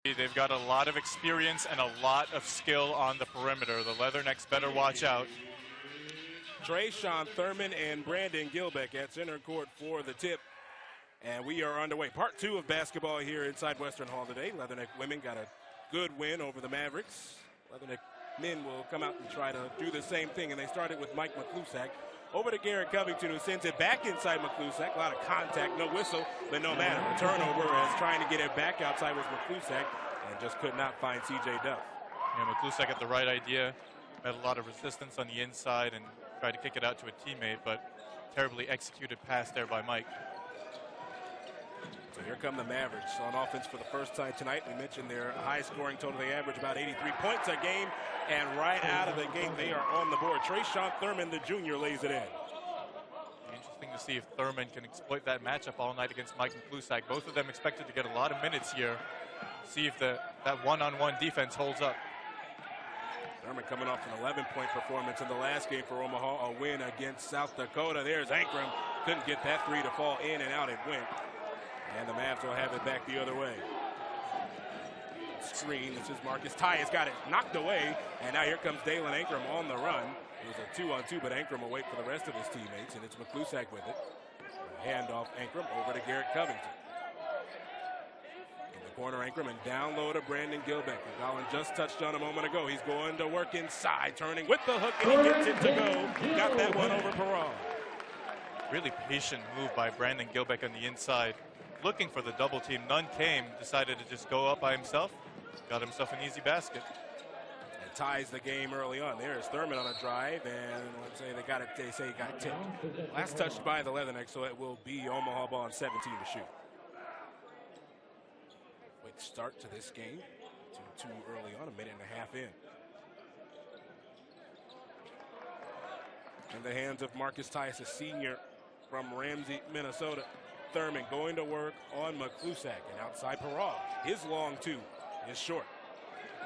They've got a lot of experience and a lot of skill on the perimeter. The Leathernecks better watch out. Sean Thurman and Brandon Gilbeck at center court for the tip. And we are underway. Part 2 of basketball here inside Western Hall today. Leatherneck women got a good win over the Mavericks. Leatherneck men will come out and try to do the same thing. And they started with Mike McClusack. Over to Garrett Covington, who sends it back inside McClusack. A lot of contact, no whistle, but no matter. A turnover as trying to get it back outside was McClusack and just could not find C.J. Duff. Yeah, McClusack had the right idea. Had a lot of resistance on the inside and tried to kick it out to a teammate, but terribly executed pass there by Mike. So here come the Mavericks on offense for the first time tonight. We mentioned their high scoring total. They average about 83 points a game, and right out of the gate they are on the board. Sean Thurman, the junior, lays it in. Interesting to see if Thurman can exploit that matchup all night against Mike McClusack. Both of them expected to get a lot of minutes here. See if that one-on-one defense holds up. Thurman coming off an 11-point performance in the last game for Omaha, a win against South Dakota. There's Ankrum. Couldn't get that three to fall in and out. It went. And the Mavs will have it back the other way. Screen. This is Marcus Tyus. Got it knocked away. And now here comes Dalen Ankrum on the run. It was a 2-on-2, but Ankrum will wait for the rest of his teammates. And it's McClusack with it. Handoff Ankrum over to Garrett Covington. In the corner, Ankrum, and down low to Brandon Gilbeck. Colin just touched on a moment ago. He's going to work inside, turning with the hook, and he gets it to go. Got that one over Perron. Really patient move by Brandon Gilbeck on the inside. Looking for the double team, none came, decided to just go up by himself, got himself an easy basket. And ties the game early on. There's Thurman on a drive, and let's say they say he got tipped. Last touched by the Leathernecks, so it will be Omaha ball and 17 to shoot. Quick start to this game, too early on, a minute and a half in. In the hands of Marcus Tyus, a senior from Ramsey, Minnesota. Thurman going to work on McClusack, and outside Perron. His long two is short.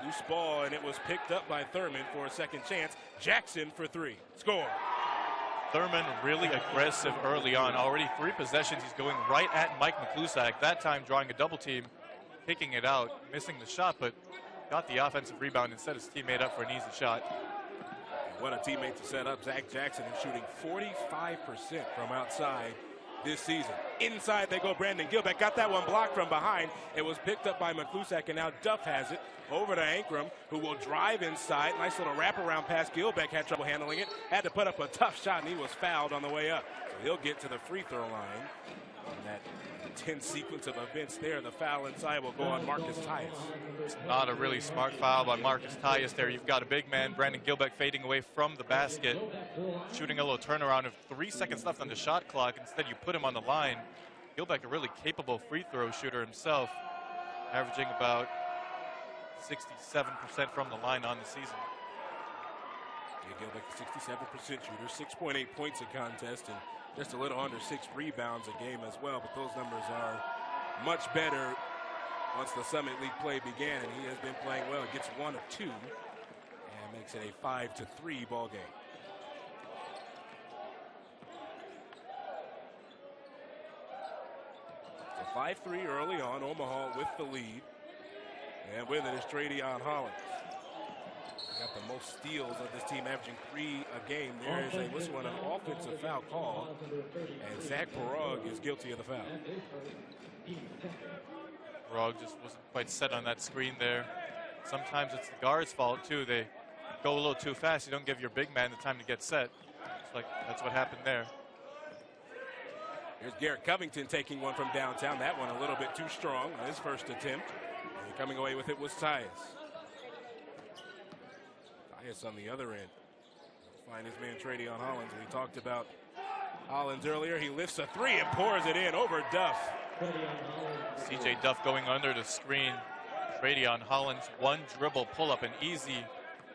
Loose ball, and it was picked up by Thurman for a second chance. Jackson for three. Score. Thurman really aggressive early on. Already 3 possessions. He's going right at Mike McClusack. That time drawing a double team, picking it out, missing the shot, but got the offensive rebound and set his teammate up for an easy shot. And what a teammate to set up. Zach Jackson is shooting 45% from outside this season. Inside they go. Brandon Gilbeck got that one blocked from behind. It was picked up by McClusack, and now Duff has it over to Ankrum, who will drive inside. Nice little wraparound pass. Gilbeck had trouble handling it. Had to put up a tough shot, and he was fouled on the way up. So he'll get to the free throw line. And that intense sequence of events there. The foul inside will go on Marcus Tyus. It's not a really smart foul by Marcus Tyus there. You've got a big man, Brandon Gilbeck, fading away from the basket, shooting a little turnaround of 3 seconds left on the shot clock. Instead, you put him on the line. Gilbeck, a really capable free throw shooter himself, averaging about 67% from the line on the season. Yeah, Gilbeck, 67% shooter, 6.8 points a contest, and just a little under 6 rebounds a game as well. But those numbers are much better once the Summit League play began, and he has been playing well. He gets 1 of 2 and makes it a 5-3 ball game. So 5-3 early on. Omaha with the lead, and with it is Tradeon Hollins. Got the most steals of this team, averaging 3 a game. There is an offensive foul call, and Zach Perron is guilty of the foul. Perron just wasn't quite set on that screen there. Sometimes it's the guard's fault too. They go a little too fast. You don't give your big man the time to get set. It's like that's what happened there. Here's Garrett Covington taking one from downtown. That one a little bit too strong on his first attempt. And coming away with it was Tyus. On the other end, find his man Tradeon Hollins. We talked about Hollins earlier. He lifts a 3 and pours it in over Duff. C.J. Duff going under the screen. Tradeon Hollins, 1 dribble pull up, an easy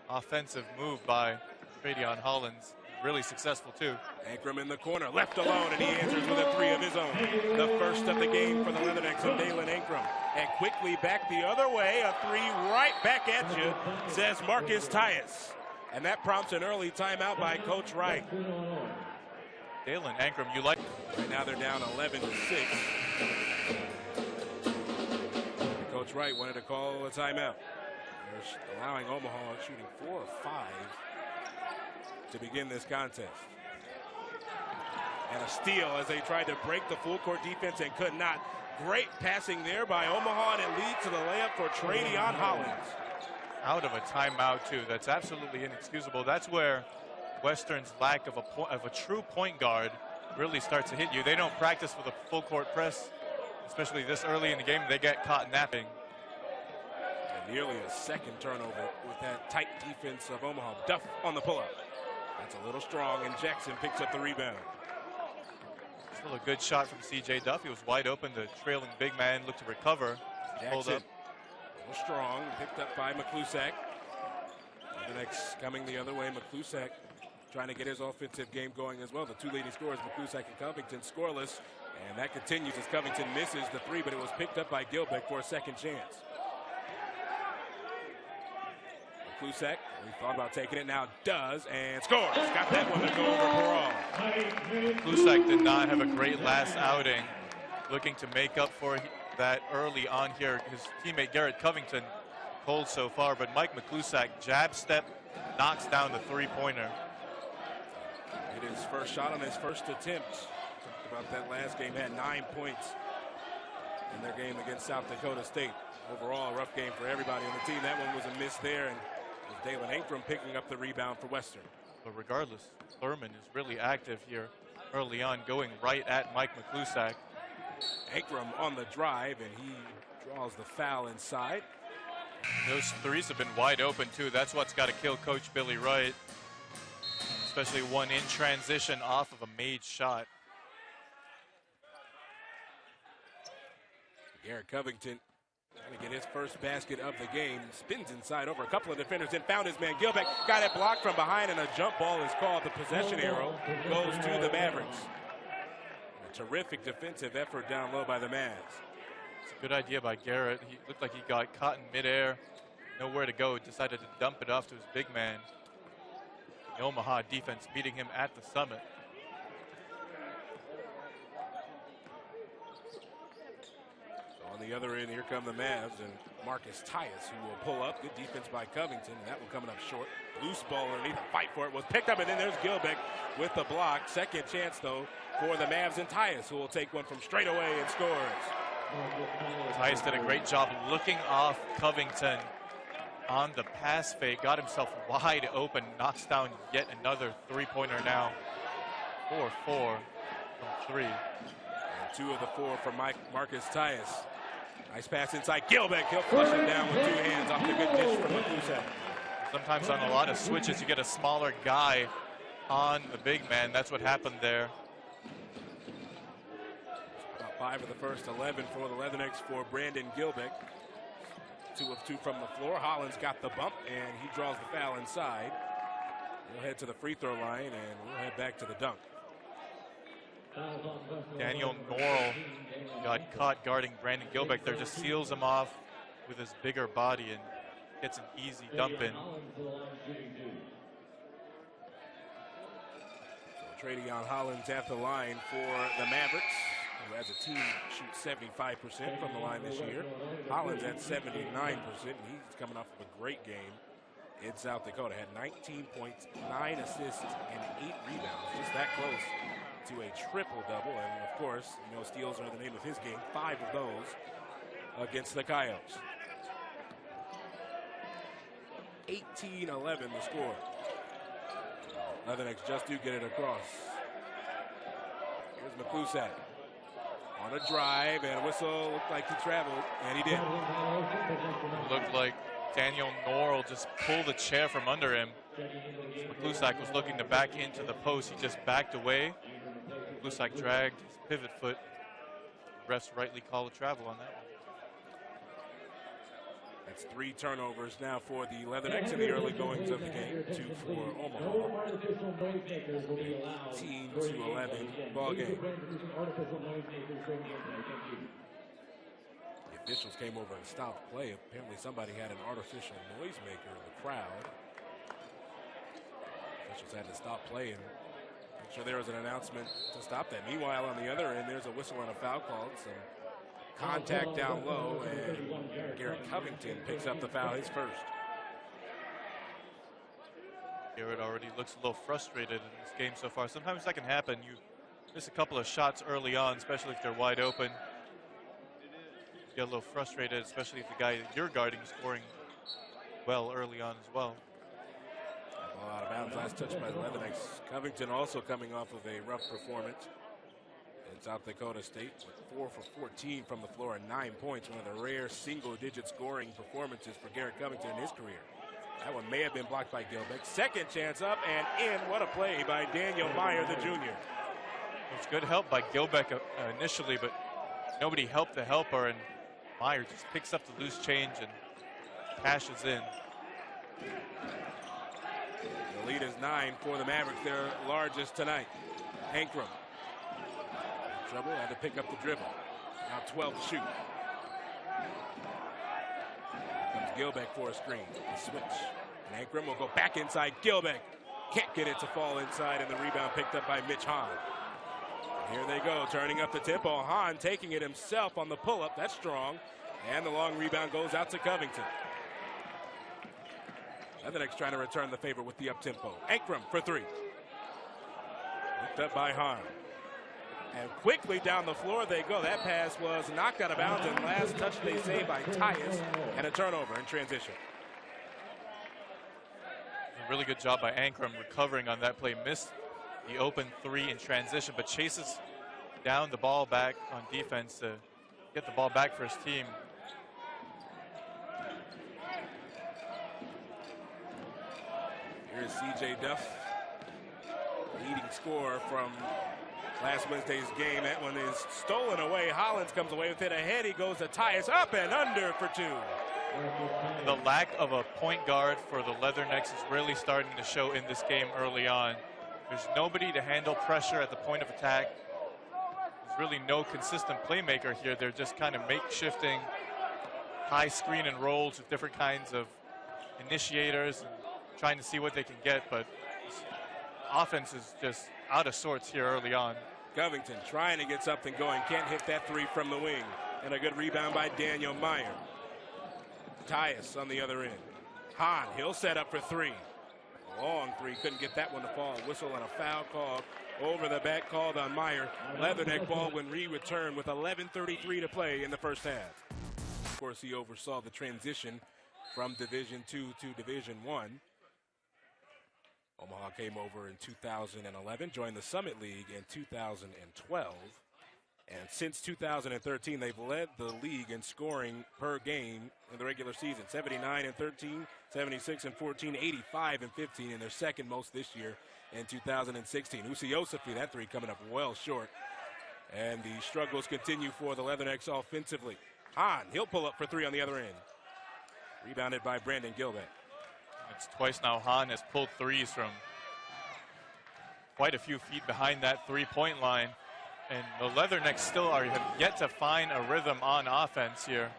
offensive move by Tradeon Hollins. Really successful too. Ankrum in the corner, left alone, and he answers with a 3 of his own. The first of the game for the Leathernecks and Dalen Ankrum. And quickly back the other way, a 3 right back at you, says Marcus Tyus. And that prompts an early timeout by Coach Wright. Dalen Ankrum, you like? Right now they're down 11-6. Coach Coach Wright wanted to call a timeout. They're allowing Omaha shooting 4 or 5 to begin this contest. And a steal as they tried to break the full court defense and could not. Great passing there by Omaha, and it leads to the layup for Tradeon Hollins. Out of a timeout, too. That's absolutely inexcusable. That's where Western's lack of a true point guard really starts to hit you. They don't practice with a full court press, especially this early in the game. They get caught napping. And nearly a second turnover with that tight defense of Omaha. Duff on the pull-up. That's a little strong, and Jackson picks up the rebound. Still a good shot from C.J. Duff. He was wide open. The trailing big man looked to recover. Pulled up. A little strong, picked up by McClusack. The next coming the other way, McClusack trying to get his offensive game going as well. The two leading scorers, McClusack and Covington, scoreless. And that continues as Covington misses the three, but it was picked up by Gilbeck for a second chance. McClusack, we thought about taking it, now does, and scores. Got that one to go over Peral. McClusack did not have a great last outing. Looking to make up for that early on here. His teammate Garrett Covington cold so far, but Mike McClusack jab step knocks down the three-pointer. It is first shot on his first attempt. Talked about that last game, had 9 points in their game against South Dakota State. Overall, a rough game for everybody on the team. That one was a miss there, and it was Dalen Ankrum picking up the rebound for Western. But regardless, Thurman is really active here early on, going right at Mike McClusack. Ankrum on the drive, and he draws the foul inside. Those threes have been wide open, too. That's what's got to kill Coach Billy Wright, especially one in transition off of a made shot. Garrett Covington trying to get his first basket of the game. Spins inside over a couple of defenders and found his man Gilbeck. Got it blocked from behind, and a jump ball is called. The possession arrow goes to the Mavericks. A terrific defensive effort down low by the Mavs. It's a good idea by Garrett. He looked like he got caught in midair. Nowhere to go. Decided to dump it off to his big man. The Omaha defense beating him at the summit. On the other end, here come the Mavs, and Marcus Tyus, who will pull up. Good defense by Covington, and that one coming up short. Loose ball underneath, a fight for it was picked up, and then there's Gilbeck with the block. Second chance, though, for the Mavs and Tyus, who will take one from straight away and scores. Tyus did a great job looking off Covington on the pass fake, got himself wide open, knocks down yet another three-pointer now. 4-4 from three. And 2 of the 4 for Marcus Tyus. Nice pass inside Gilbeck. He'll flush it down with 2 hands off the good dish from McClusack. Sometimes on a lot of switches, you get a smaller guy on the big man. That's what happened there. About 5 of the first 11 for the Leathernecks for Brandon Gilbeck. 2 of 2 from the floor. Hollins got the bump, and he draws the foul inside. We'll head to the free throw line, and we'll head back to the dunk. Daniel Norrell got caught guarding Brandon Gilbeck there, just seals him off with his bigger body and gets an easy dump in. So Tradeon Hollins at the line for the Mavericks, who as a team shoots 75% from the line this year. Hollins at 79%, and he's coming off of a great game in South Dakota. Had 19 points, 9 assists, and 8 rebounds. Just that close to a triple-double, and of course, you know, steals are the name of his game. 5 of those against the Coyotes. 18-11 the score. Leathernecks just do get it across. Here's McClusack on a drive, and a whistle. Looked like he traveled, and he did. It looked like Daniel Norrell just pulled the chair from under him. McClusack was looking to back into the post. He just backed away. McClusack dragged his pivot foot. Refs rightly call a travel on that one. That's 3 turnovers now for the Leathernecks in the early goings of the game. 2 for Omaha. 18-11 ball game. The officials came over and stopped play. Apparently somebody had an artificial noisemaker in the crowd. Officials had to stop play and make sure there was an announcement to stop that. Meanwhile, on the other end, there's a whistle and a foul called. Some contact down low, and Garrett Covington picks up the foul, his first. Garrett already looks a little frustrated in this game so far. Sometimes that can happen. You miss a couple of shots early on, especially if they're wide open. You get a little frustrated, especially if the guy that you're guarding is scoring well early on as well. Ball out of bounds, last touch by the Leathernecks. Covington also coming off of a rough performance in South Dakota State, with 4 for 14 from the floor and 9 points. One of the rare single-digit scoring performances for Garrett Covington in his career. That one may have been blocked by Gilbeck. Second chance up and in. What a play by Daniel Meyer, the junior. It's good help by Gilbeck initially, but nobody helped the helper, and Meyer just picks up the loose change and cashes in. The lead is 9 for the Mavericks, their largest tonight. Ankrum. Trouble, had to pick up the dribble. Now 12 to shoot. Comes Gilbeck for a screen. A switch. And Ankrum will go back inside. Gilbeck can't get it to fall inside, and the rebound picked up by Mitch Hahn. Here they go, turning up the tempo. Hahn taking it himself on the pull-up. That's strong. And the long rebound goes out to Covington. Leathernecks trying to return the favor with the up-tempo. Ankrum for 3. Picked up by Hahn. And quickly down the floor they go. That pass was knocked out of bounds, and last touch they say by Tyus, and a turnover in transition. A really good job by Ankrum recovering on that play. Missed the open 3 in transition, but chases down the ball back on defense to get the ball back for his team. Here's C.J. Duff, leading scorer from last Wednesday's game. That one is stolen away. Hollins comes away with it. Ahead he goes to Tyus, up and under for 2. The lack of a point guard for the Leathernecks is really starting to show in this game early on. There's nobody to handle pressure at the point of attack. There's really no consistent playmaker here. They're just kind of makeshifting high screen and rolls with different kinds of initiators and trying to see what they can get, but this offense is just out of sorts here early on. Covington trying to get something going. Can't hit that 3 from the wing. And a good rebound by Daniel Meyer. Tyus on the other end. Hahn, he'll set up for 3. Long 3, couldn't get that one to fall. Whistle and a foul called over the back, called on Meyer. Leatherneck ball when returned with 11:33 to play in the first half. Of course, he oversaw the transition from Division II to Division I. Omaha came over in 2011, joined the Summit League in 2012. And since 2013, they've led the league in scoring per game in the regular season. 79 and 13, 76 and 14, 85 and 15, and their second most this year in 2016. Usiosafi, that 3 coming up well short. And the struggles continue for the Leathernecks offensively. Hahn, he'll pull up for 3 on the other end. Rebounded by Brandon Gilbeck. It's twice now Hahn has pulled 3s from quite a few feet behind that 3-point line. And the Leathernecks still have yet to find a rhythm on offense here.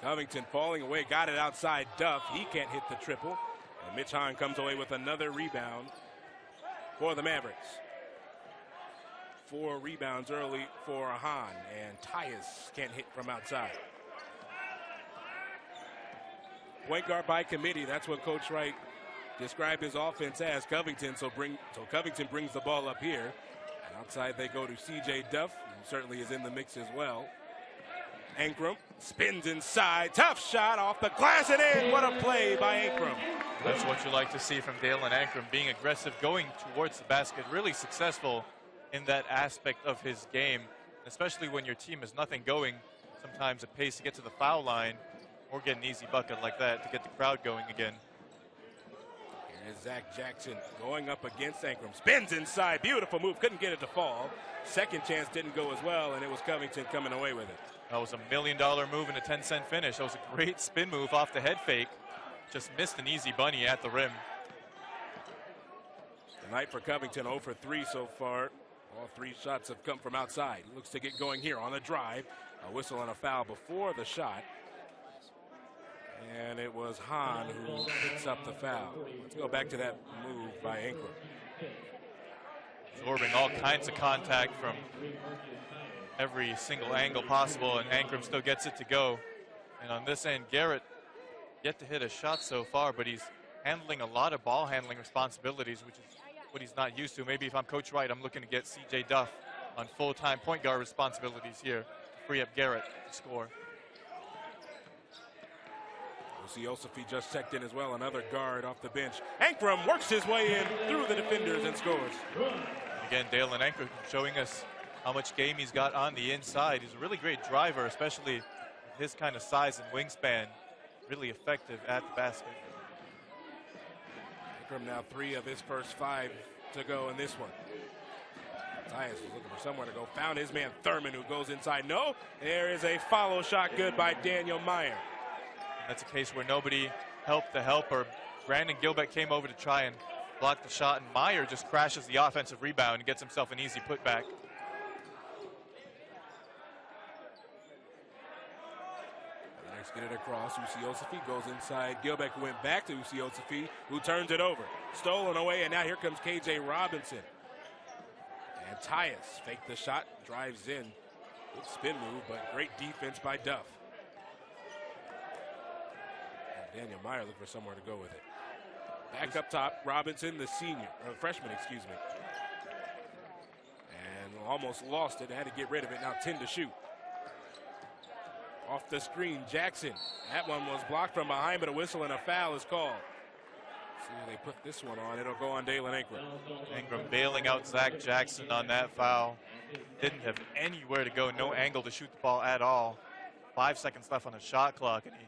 Covington falling away, got it outside Duff. He can't hit the triple. And Mitch Hahn comes away with another rebound for the Mavericks. 4 rebounds early for Hahn, and Tyus can't hit from outside. Point guard by committee, that's what Coach Wright described his offense as. Covington, so Covington brings the ball up here. Outside they go to C.J. Duff, who certainly is in the mix as well. Ankrum spins inside, tough shot off the glass and in. What a play by Ankrum. That's what you like to see from Dalen Ankrum, being aggressive, going towards the basket, really successful in that aspect of his game, especially when your team has nothing going. Sometimes it pays to get to the foul line or get an easy bucket like that to get the crowd going again. Here's Zach Jackson going up against Ankrum. Spins inside. Beautiful move. Couldn't get it to fall. Second chance didn't go as well, and it was Covington coming away with it. That was $1 million move and a 10-cent finish. That was a great spin move off the head fake. Just missed an easy bunny at the rim. Tonight for Covington, 0 for 3 so far. All 3 shots have come from outside. Looks to get going here on the drive. A whistle and a foul before the shot. And it was Hahn who picks up the foul. Let's go back to that move by Ankrum. Absorbing all kinds of contact from every single angle possible, and Ankrum still gets it to go. And on this end, Garrett yet to hit a shot so far, but he's handling a lot of ball handling responsibilities, which is what he's not used to. Maybe if I'm Coach Wright, I'm looking to get C.J. Duff on full-time point guard responsibilities here to free up Garrett to score. Yosefi just checked in as well, another guard off the bench. Ankrum works his way in through the defenders and scores. Again, Dalen Ankrum showing us how much game he's got on the inside. He's a really great driver, especially with his kind of size and wingspan. Really effective at the basket. Ankrum now 3 of his first 5 to go in this one. Tyus was looking for somewhere to go. Found his man Thurman, who goes inside. No, there is a follow shot good by Daniel Meyer. That's a case where nobody helped the helper. Brandon Gilbeck came over to try and block the shot, and Meyer just crashes the offensive rebound and gets himself an easy putback. Next, get it across. Yosefi goes inside. Gilbeck went back to Yosefi, who turns it over. Stolen away, and now here comes K.J. Robinson. And Tyus faked the shot, drives in. Good spin move, but great defense by Duff. Daniel Meyer looking for somewhere to go with it. Back up top, Robinson, the senior, or freshman, excuse me. And almost lost it, had to get rid of it, now 10 to shoot. Off the screen, Jackson. That one was blocked from behind, but a whistle and a foul is called. See where they put this one on, it'll go on Dalen Ankrum. Ankrum bailing out Zach Jackson on that foul. Didn't have anywhere to go, no angle to shoot the ball at all. 5 seconds left on the shot clock, and he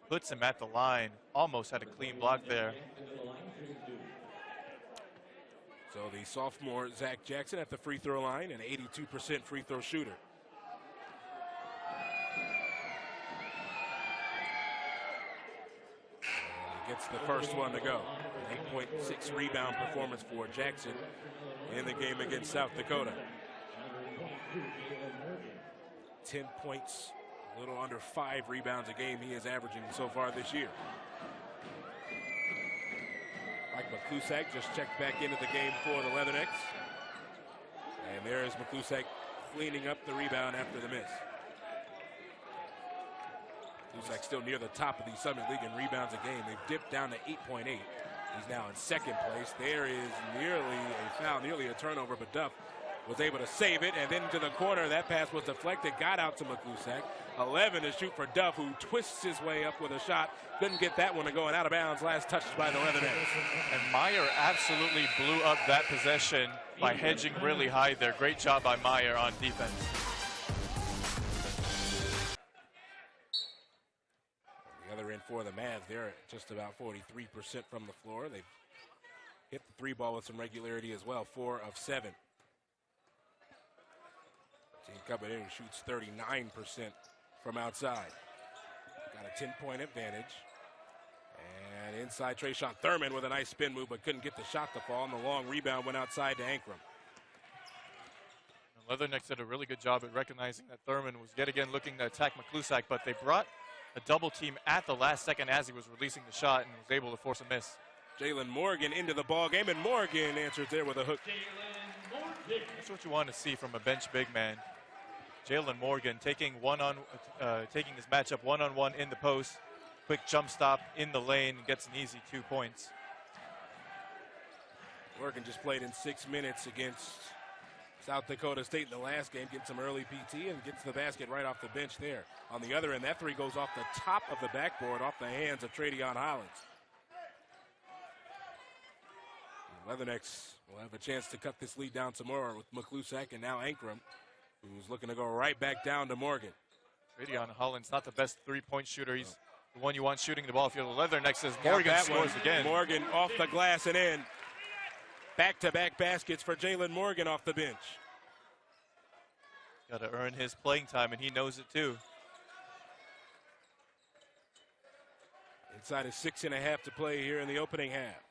puts him at the line. Almost had a clean block there. So the sophomore Zach Jackson at the free throw line, an 82% free throw shooter. And he gets the first one to go. An 8.6 rebound performance for Jackson in the game against South Dakota. 10 points. A little under 5 rebounds a game he is averaging so far this year. Mike McClusack just checked back into the game for the Leathernecks. And there is McClusack cleaning up the rebound after the miss. McClusack still near the top of the Summit League in rebounds a game. They've dipped down to 8.8. He's now in second place. There is nearly a foul, nearly a turnover, but Duff was able to save it, and then to the corner. That pass was deflected, got out to McClusack. 11 to shoot for Duff, who twists his way up with a shot. Couldn't get that one to go and out of bounds. Last touch by the Leathernecks. And Meyer absolutely blew up that possession by hedging really high there. Great job by Meyer on defense. The other end for the Mavs, they're at just about 43% from the floor. They've hit the 3 ball with some regularity as well, 4 of 7. Team coming in shoots 39% from outside. Got a 10-point advantage. And inside, Trayshawn Thurman with a nice spin move, but couldn't get the shot to fall, and the long rebound went outside to Ankrum. Leathernecks did a really good job at recognizing that Thurman was yet again looking to attack McClusack, but they brought a double team at the last second as he was releasing the shot and was able to force a miss. Jalen Morgan into the ball game, and Morgan answers there with a hook. That's what you want to see from a bench big man. Jalen Morgan taking this matchup one-on-one in the post. Quick jump stop in the lane, gets an easy 2 points. Morgan just played in 6 minutes against South Dakota State in the last game, getting some early PT and gets the basket right off the bench there. On the other end, that 3 goes off the top of the backboard, off the hands of Tradeon Hollins. Leathernecks will have a chance to cut this lead down some more with McClusack and now Ankrum, who's looking to go right back down to Morgan. Tradeon Hollins, not the best three-point shooter. He's the one you want shooting the ball. If you're the Leathernecks, as Morgan scores again. Morgan off the glass and in. Back-to-back baskets for Jalen Morgan off the bench. Got to earn his playing time, and he knows it too. Inside is 6.5 to play here in the opening half.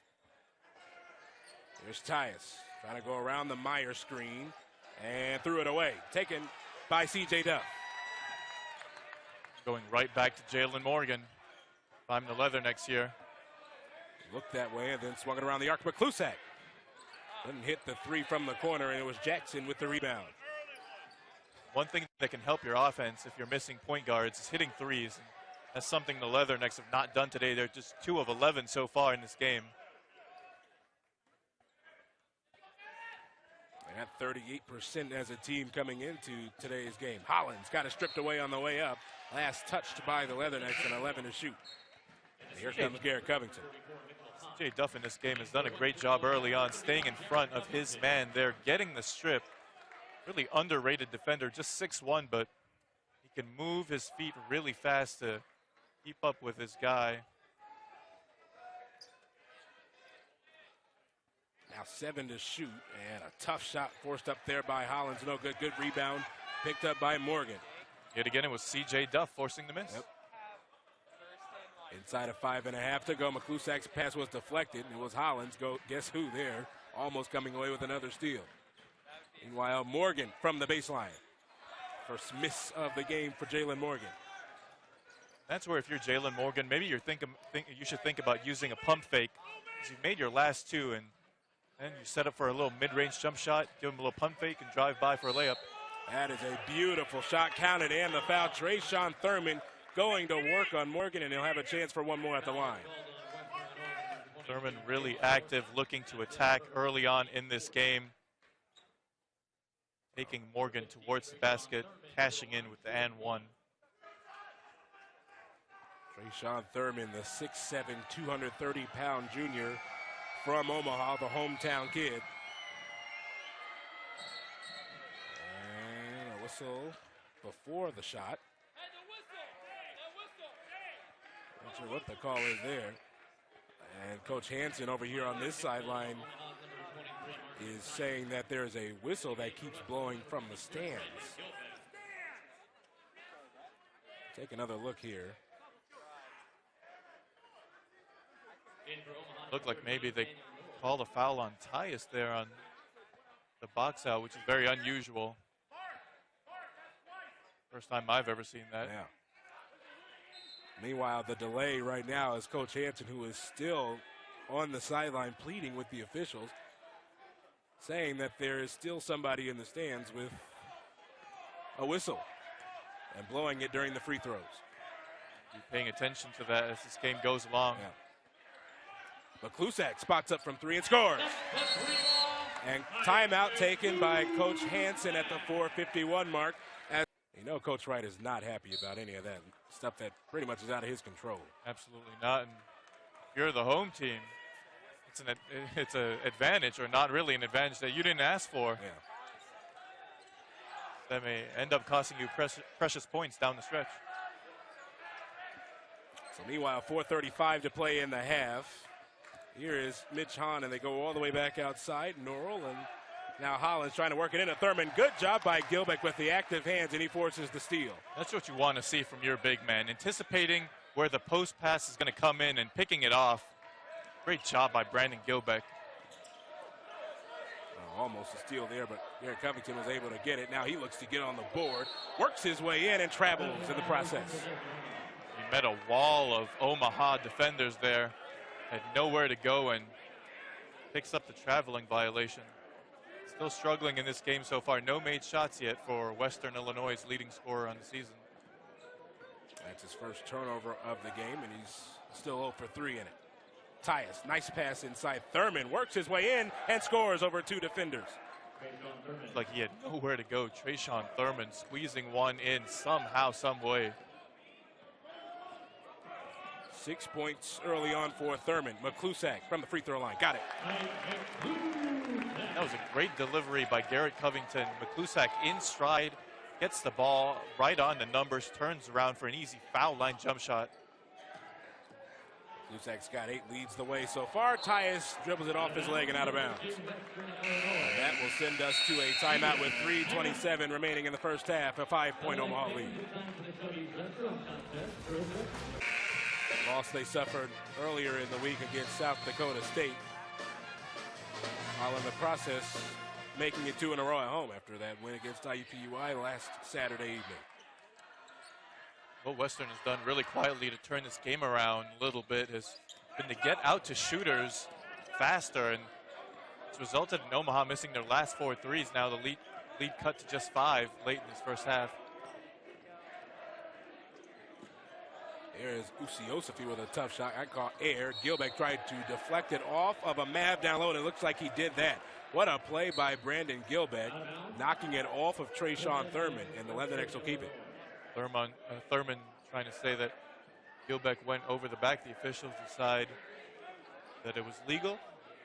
There's Tyus trying to go around the Meyer screen and threw it away. Taken by C.J. Duff. Going right back to Jalen Morgan. If I'm the Leathernecks here. Looked that way and then swung it around the arc. McClusack didn't hit the 3 from the corner, and it was Jackson with the rebound. one thing that can help your offense if you're missing point guards is hitting threes. And that's something the Leathernecks have not done today. They're just 2 of 11 so far in this game. They got 38% as a team coming into today's game. Hollins got it stripped away on the way up. Last touched by the Leathernecks and 11 to shoot. And here comes Garrett Covington. C.J. Duff in this game has done a great job early on staying in front of his man there, getting the strip. Really underrated defender, just 6'1", but he can move his feet really fast to keep up with his guy. Now 7 to shoot, and a tough shot forced up there by Hollins. No good. Good rebound picked up by Morgan. Yet again, it was C.J. Duff forcing the miss. Yep. Inside of 5.5 to go. McClusak's pass was deflected. It was Hollins. Guess who there? Almost coming away with another steal. Meanwhile, Morgan from the baseline. First miss of the game for Jalen Morgan. That's where if you're Jalen Morgan, maybe you should think about using a pump fake. Because you've made your last 2, and then you set up for a little mid-range jump shot, give him a little pump fake, and drive by for a layup. That is a beautiful shot, counted, and the foul. Trayshawn Thurman going to work on Morgan, and he'll have a chance for one more at the line. Thurman really active, looking to attack early on in this game. Taking Morgan towards the basket, cashing in with the and one. Trayshawn Thurman, the 6'7", 230-pound junior from Omaha, the hometown kid. And a whistle before the shot. Not sure what the call is there. And Coach Hansen over here on this sideline is saying that there's a whistle that keeps blowing from the stands. Take another look here. Looked like maybe they called a foul on Tyus there on the box out, which is very unusual. First time I've ever seen that. Yeah. Meanwhile, the delay right now is Coach Hansen, who is still on the sideline pleading with the officials, saying that there is still somebody in the stands with a whistle and blowing it during the free throws. Be paying attention to that as this game goes along. Yeah. McClusak spots up from 3 and scores. And timeout taken by Coach Hansen at the 4:51 mark. As you know, Coach Wright is not happy about any of that stuff that pretty much is out of his control. Absolutely not. And if you're the home team, it's an advantage, or not really an advantage, that you didn't ask for. Yeah. That may end up costing you precious points down the stretch. So meanwhile, 4:35 to play in the half. Here is Mitch Hahn, and they go all the way back outside. Norrell, and now Hollins trying to work it into Thurman. Good job by Gilbeck with the active hands, and he forces the steal. That's what you want to see from your big man, anticipating where the post pass is going to come in and picking it off. Great job by Brandon Gilbeck. Almost a steal there, but Garrett Covington was able to get it. Now he looks to get on the board, works his way in, and travels in the process. He met a wall of Omaha defenders there. Had nowhere to go and picks up the traveling violation. Still struggling in this game so far. No made shots yet for Western Illinois' leading scorer on the season. That's his first turnover of the game, and he's still 0 for 3 in it. Tyus, nice pass inside. Thurman works his way in and scores over 2 defenders. It's like he had nowhere to go. Trayshawn Thurman squeezing one in somehow, some way. 6 points early on for Thurman. McClusak from the free throw line. Got it. That was a great delivery by Garrett Covington. McClusak in stride, gets the ball right on the numbers, turns around for an easy foul line jump shot. McClusak's got 8, leads the way so far. Tyus dribbles it off his leg and out of bounds. And that will send us to a timeout with 3:27 remaining in the first half, a 5-point Omaha lead. Loss they suffered earlier in the week against South Dakota State, while in the process making it 2 in a row at home after that win against IUPUI last Saturday evening. What Western has done really quietly to turn this game around a little bit has been to get out to shooters faster, and it's resulted in Omaha missing their last 4 threes. Now the lead cut to just 5 late in this first half. There's Usiosafi with a tough shot. I call air. Gilbeck tried to deflect it off of a Mav down low, and it looks like he did that. What a play by Brandon Gilbeck, knocking it off of Trayshawn Thurman, and the Leathernecks will keep it. Thurman trying to say that Gilbeck went over the back. The officials decide that it was legal.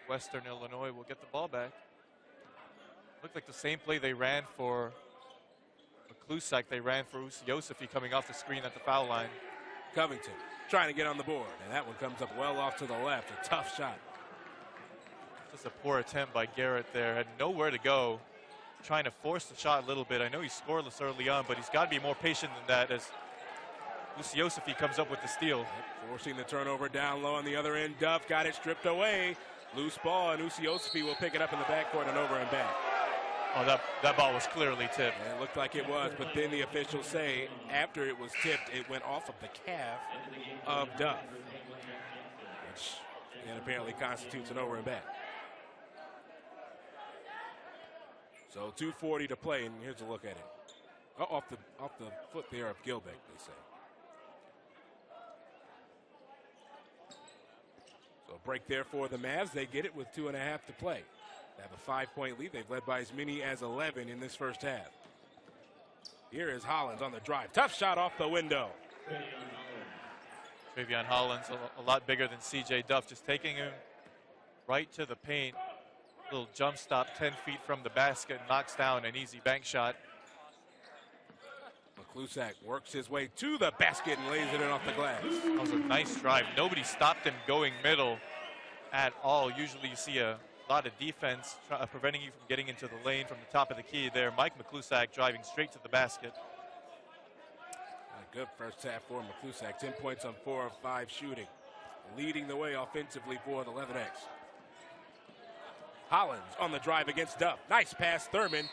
Western Illinois will get the ball back. Looked like the same play they ran for McClusack, they ran for Usiosafi coming off the screen at the foul line. Covington trying to get on the board, and that one comes up well off to the left. A tough shot. Just a poor attempt by Garrett there. Had nowhere to go. Trying to force the shot a little bit. I know he's scoreless early on, but he's got to be more patient than that as Usiosafi comes up with the steal. Forcing the turnover down low on the other end. Duff got it stripped away. Loose ball, and Usiosafi will pick it up in the backcourt and over and back. Oh, that ball was clearly tipped. And it looked like it was, but then the officials say after it was tipped, it went off of the calf of Duff, which then apparently constitutes an over and back. So 2:40 to play, and here's a look at it. Oh, off the foot there of Gilbeck, they say. So a break there for the Mavs. They get it with 2.5 to play. They have a 5-point lead. They've led by as many as 11 in this first half. Here is Hollins on the drive. Tough shot off the window. Travion Hollins, a lot bigger than C.J. Duff, just taking him right to the paint. Little jump stop 10 feet from the basket, knocks down an easy bank shot. McClusack works his way to the basket and lays it in off the glass. That was a nice drive. Nobody stopped him going middle at all. Usually you see a lot of defense preventing you from getting into the lane from the top of the key there. Mike McClusack driving straight to the basket. A good first half for McClusack. 10 points on 4 of 5 shooting. Leading the way offensively for the Leathernecks. Hollins on the drive against Duff. Nice pass. Thurman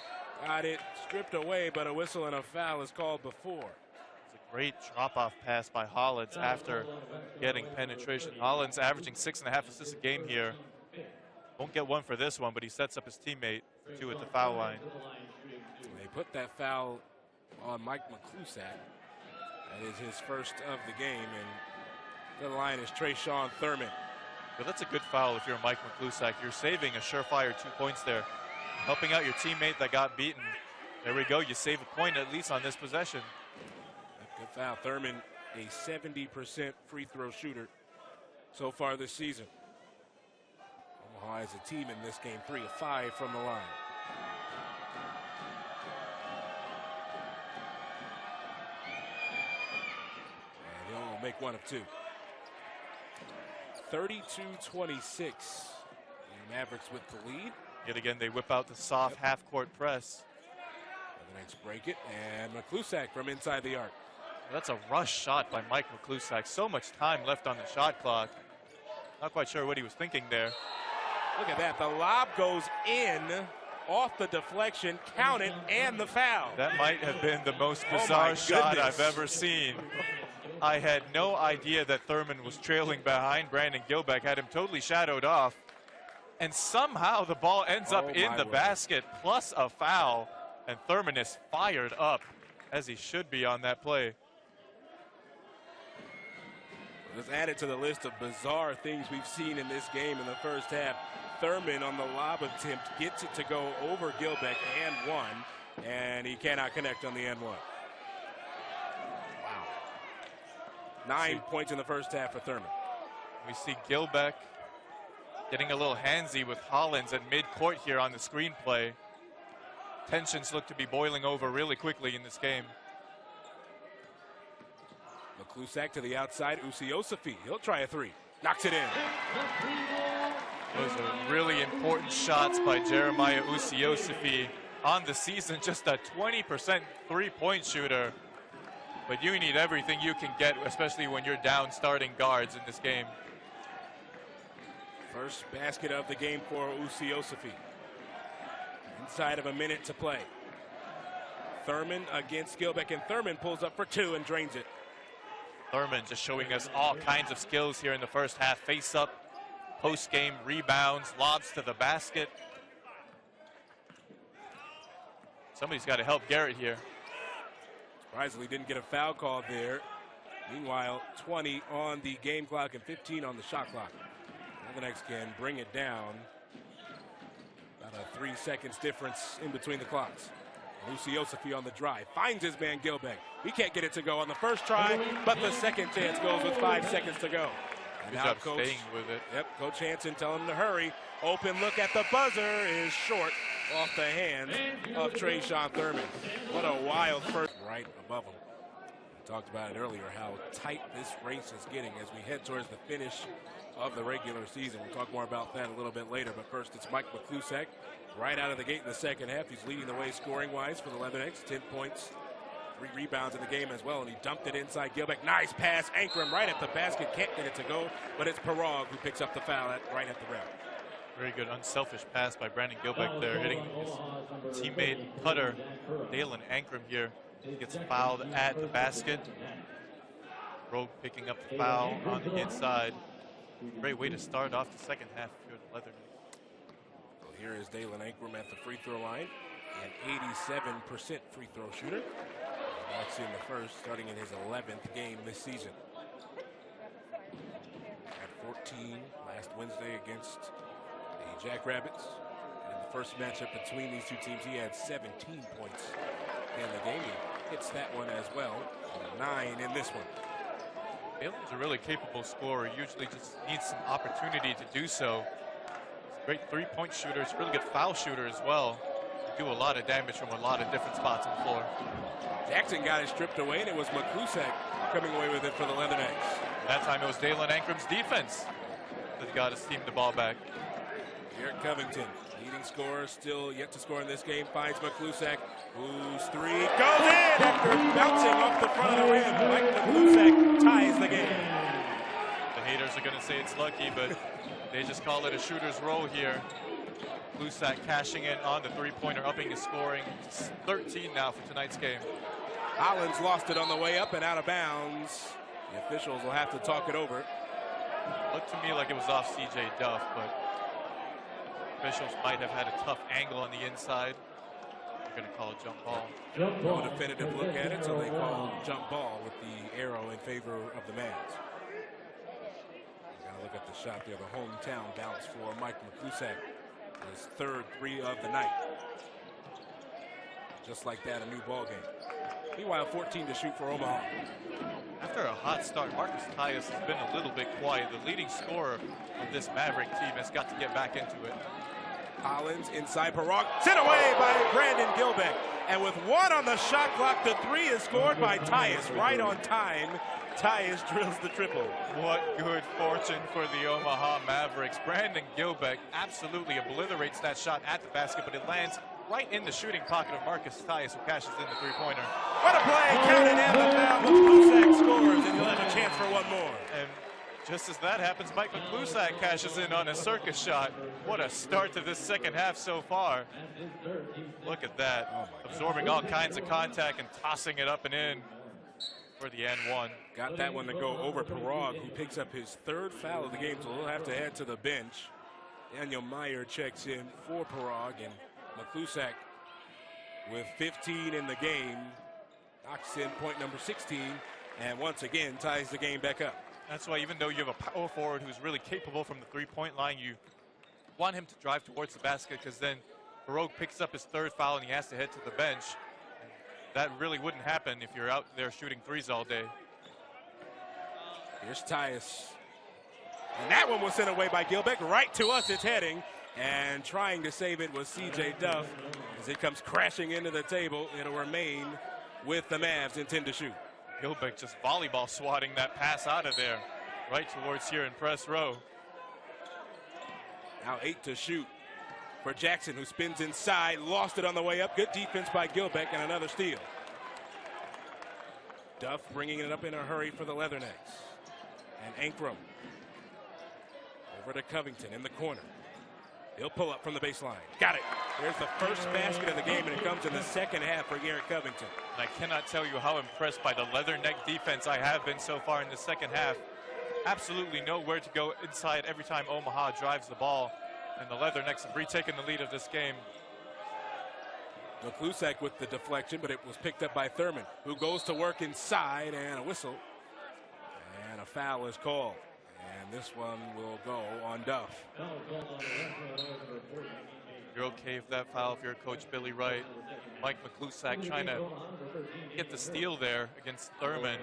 got it stripped away, but a whistle and a foul is called before. It's a great drop-off pass by Hollins after getting penetration. Hollins averaging 6.5 assists a game here. Won't get one for this one, but he sets up his teammate for 2 at the foul line. They put that foul on Mike McClusack. That is his first of the game, and the line is Trayshawn Thurman. But that's a good foul if you're Mike McClusack. You're saving a surefire 2 points there. Helping out your teammate that got beaten. There we go. You save a point at least on this possession. Good foul. Thurman, a 70% free throw shooter so far this season. Omaha as a team in this game, 3 of 5 from the line. And he'll make 1 of 2. 32-26. The Mavericks with the lead. Yet again, they whip out the soft half-court press. The Knights break it, and McClusack from inside the arc. That's a rush shot by Mike McClusack. So much time left on the shot clock. Not quite sure what he was thinking there. Look at that. The lob goes in off the deflection, count it, and the foul. That might have been the most bizarre shot I've ever seen. I had no idea that Thurman was trailing behind Brandon Gilbeck, had him totally shadowed off. And somehow the ball ends up in the basket, plus a foul. And Thurman is fired up, as he should be on that play. Let's add it to the list of bizarre things we've seen in this game in the first half. Thurman on the lob attempt gets it to go over Gilbeck and 1, and he cannot connect on the and 1. Wow. 9 points in the first half for Thurman. We see Gilbeck getting a little handsy with Hollins at midcourt here on the screen play. Tensions look to be boiling over really quickly in this game. McClusack to the outside. Usiosafi. He'll try a 3. Knocks it in. Those are really important shots by Jeremiah Usiosafi on the season. Just a 20% three-point shooter. But you need everything you can get, especially when you're down starting guards in this game. First basket of the game for Usiosafi. Inside of a minute to play. Thurman against Gilbeck, and Thurman pulls up for 2 and drains it. Thurman just showing us all kinds of skills here in the first half. Face up, post game rebounds, lobs to the basket. Somebody's got to help Garrett here. Surprisingly, didn't get a foul call there. Meanwhile, 20 on the game clock and 15 on the shot clock. Leatherneck can bring it down. About a 3 seconds difference in between the clocks. Luciosafi on the drive, finds his man Gilbeck. He can't get it to go on the first try, but the second chance goes with 5 seconds to go. And Good now job Coach, staying with it. Yep, Coach Hansen telling him to hurry. Open look at the buzzer is short off the hands of Trayshawn Thurman. What a wild first right above him. We talked about it earlier, how tight this race is getting as we head towards the finish of the regular season. We'll talk more about that a little bit later, but first it's Mike McClusack. Right out of the gate in the second half, he's leading the way scoring-wise for the Leathernecks. 10 points, 3 rebounds in the game as well, and he dumped it inside Gilbeck. Nice pass, Ankrum right at the basket, can't get it to go, but it's Parag who picks up the foul right at the rim. Very good unselfish pass by Brandon Gilbeck there, hitting his teammate putter, Dalen Ankrum here. Gets fouled at the basket. Rogue picking up the foul on the inside. Great way to start off the second half here at Leatherneck. Here is Dalen Ankrum at the free throw line, an 87% free throw shooter. That's in the first, starting in his 11th game this season. Had 14 last Wednesday against the Jackrabbits. In the first matchup between these two teams, he had 17 points in the game. He hits that one as well, 9 in this one. Dalen's a really capable scorer. Usually just needs some opportunity to do so. Great three-point shooter. He's a really good foul shooter as well. Do a lot of damage from a lot of different spots on the floor. Jackson got it stripped away, and it was McClusack coming away with it for the Leathernecks. That time it was Dalen Ankrum's defense that got his team the ball back. Garrett Covington, leading scorer, still yet to score in this game, finds McClusack, whose three goes in after bouncing off the front of the rim. Mike McClusack ties the game. The haters are going to say it's lucky, but they just call it a shooter's roll here. Clusack cashing in on the three-pointer, upping his scoring. It's 13 now for tonight's game. Hollins lost it on the way up and out of bounds. The officials will have to talk it over. Looked to me like it was off C.J. Duff, but officials might have had a tough angle on the inside. They're going to call a jump ball. No definitive look at it, so they call jump ball with the arrow in favor of the Mavs. Look at the shot there, the hometown bounce for Mike McClusack. His third three of the night. Just like that, a new ball game. Meanwhile, 14 to shoot for Omaha. After a hot start, Marcus Tyus has been a little bit quiet. The leading scorer of this Maverick team has got to get back into it. Hollins inside Parag, sent away by Brandon Gilbeck. And with 1 on the shot clock, the 3 is scored by Tyus right on time. Tyus drills the triple. What good fortune for the Omaha Mavericks. Brandon Gilbeck absolutely obliterates that shot at the basket, but it lands right in the shooting pocket of Marcus Tyus, who cashes in the three-pointer. What a play, counted and the foul. McClusack scores, and you'll have a chance for one more. And just as that happens, Mike McClusack cashes in on a circus shot. What a start to this second half so far. Look at that. Absorbing all kinds of contact and tossing it up and in for the N1. Got that one to go over Parag, who picks up his 3rd foul of the game, so he'll have to head to the bench. Daniel Meyer checks in for Parag, and McClusack with 15 in the game knocks in point number 16, and once again ties the game back up. That's why even though you have a power forward who's really capable from the three-point line, you want him to drive towards the basket, because then Parag picks up his 3rd foul and he has to head to the bench. That really wouldn't happen if you're out there shooting threes all day. Here's Tyus. And that one was sent away by Gilbeck. Right to us it's heading. And trying to save it was C.J. Duff. As it comes crashing into the table, it'll remain with the Mavs in 10 to shoot. Gilbeck just volleyball swatting that pass out of there. Right towards here in press row. Now 8 to shoot for Jackson, who spins inside, lost it on the way up. Good defense by Gilbeck and another steal. Duff bringing it up in a hurry for the Leathernecks. And Ankrum over to Covington in the corner. He'll pull up from the baseline. Got it. There's the first basket of the game, and it comes in the second half for Garrett Covington. And I cannot tell you how impressed by the Leatherneck defense I have been so far in the second half. Absolutely nowhere to go inside every time Omaha drives the ball. And the Leathernecks have retaken the lead of this game. McClusack with the deflection, but it was picked up by Thurman, who goes to work inside, and a whistle. And a foul is called. And this one will go on Duff. You're okay with that foul if you're Coach Billy Wright. Mike McClusack trying to get the steal there against Thurman.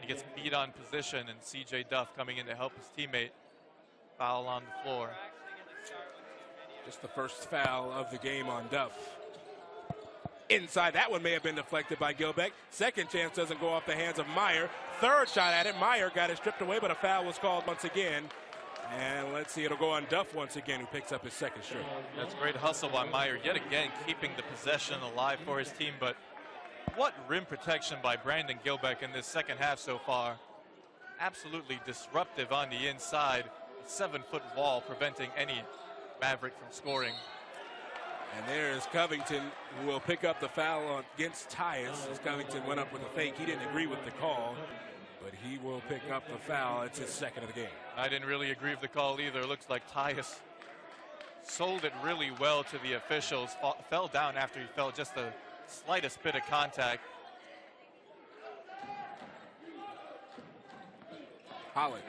He gets beat on position, and C.J. Duff coming in to help his teammate. Foul on the floor. Just the first foul of the game on Duff. Inside, that one may have been deflected by Gilbeck. Second chance doesn't go off the hands of Meyer. Third shot at it. Meyer got it stripped away, but a foul was called once again. And let's see, it'll go on Duff once again, who picks up his second straight. That's great hustle by Meyer, yet again keeping the possession alive for his team. But what rim protection by Brandon Gilbeck in this second half so far. Absolutely disruptive on the inside. A 7-foot wall preventing any Maverick from scoring. And there's Covington, who will pick up the foul against Tyus, as Covington went up with a fake. He didn't agree with the call, but he will pick up the foul. It's his second of the game. I didn't really agree with the call either. It looks like Tyus sold it really well to the officials. Fell down after he felt just the slightest bit of contact. Hollins.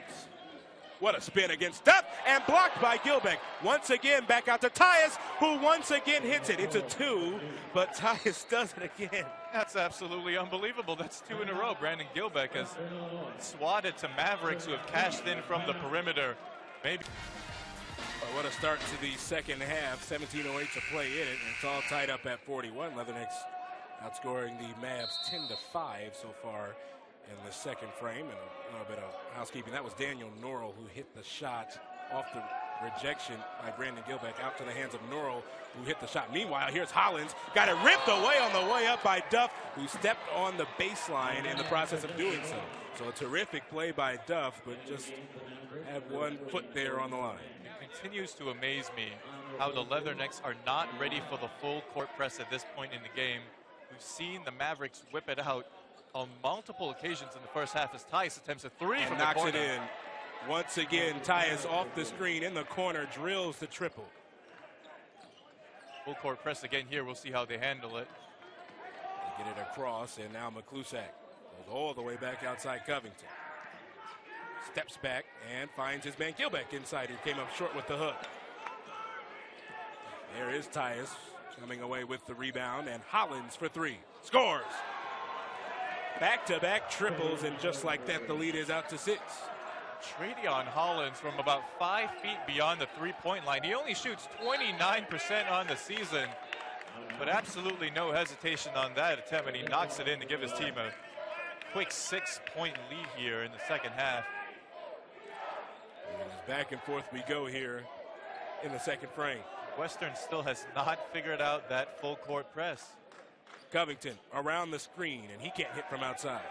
What a spin against Duff, and blocked by Gilbeck. Once again, back out to Tyus, who once again hits it. It's a 2, but Tyus does it again. That's absolutely unbelievable. That's 2 in a row. Brandon Gilbeck has swatted to Mavericks, who have cashed in from the perimeter. Maybe. What a start to the second half. 17:08 to play in it, and it's all tied up at 41. Leathernecks outscoring the Mavs 10-5 so far in the second frame. And a little bit of housekeeping. That was Daniel Norrell who hit the shot off the rejection by Brandon Gilbeck out to the hands of Norrell, who hit the shot. Meanwhile, here's Hollins. Got it ripped away on the way up by Duff, who stepped on the baseline in the process of doing so. So a terrific play by Duff, but just had one foot there on the line. It continues to amaze me how the Leathernecks are not ready for the full court press at this point in the game. We've seen the Mavericks whip it out on multiple occasions in the first half as Tyus attempts a 3 and from knocks the corner. it in. Once again, Tyus off the screen in the corner, drills the triple. Full court press again here. We'll see how they handle it. They get it across, and now McClusack goes all the way back outside Covington. Steps back and finds his man Gilbeck inside, who came up short with the hook. There is Tyus coming away with the rebound, and Hollins for 3. Scores! Back-to-back triples, and just like that, the lead is out to 6. Tre'Dion Hollins from about 5 feet beyond the three-point line. He only shoots 29% on the season, but absolutely no hesitation on that attempt, and he knocks it in to give his team a quick 6-point lead here in the second half. And as back and forth we go here in the second frame. Western still has not figured out that full court press. Covington around the screen, and he can't hit from outside.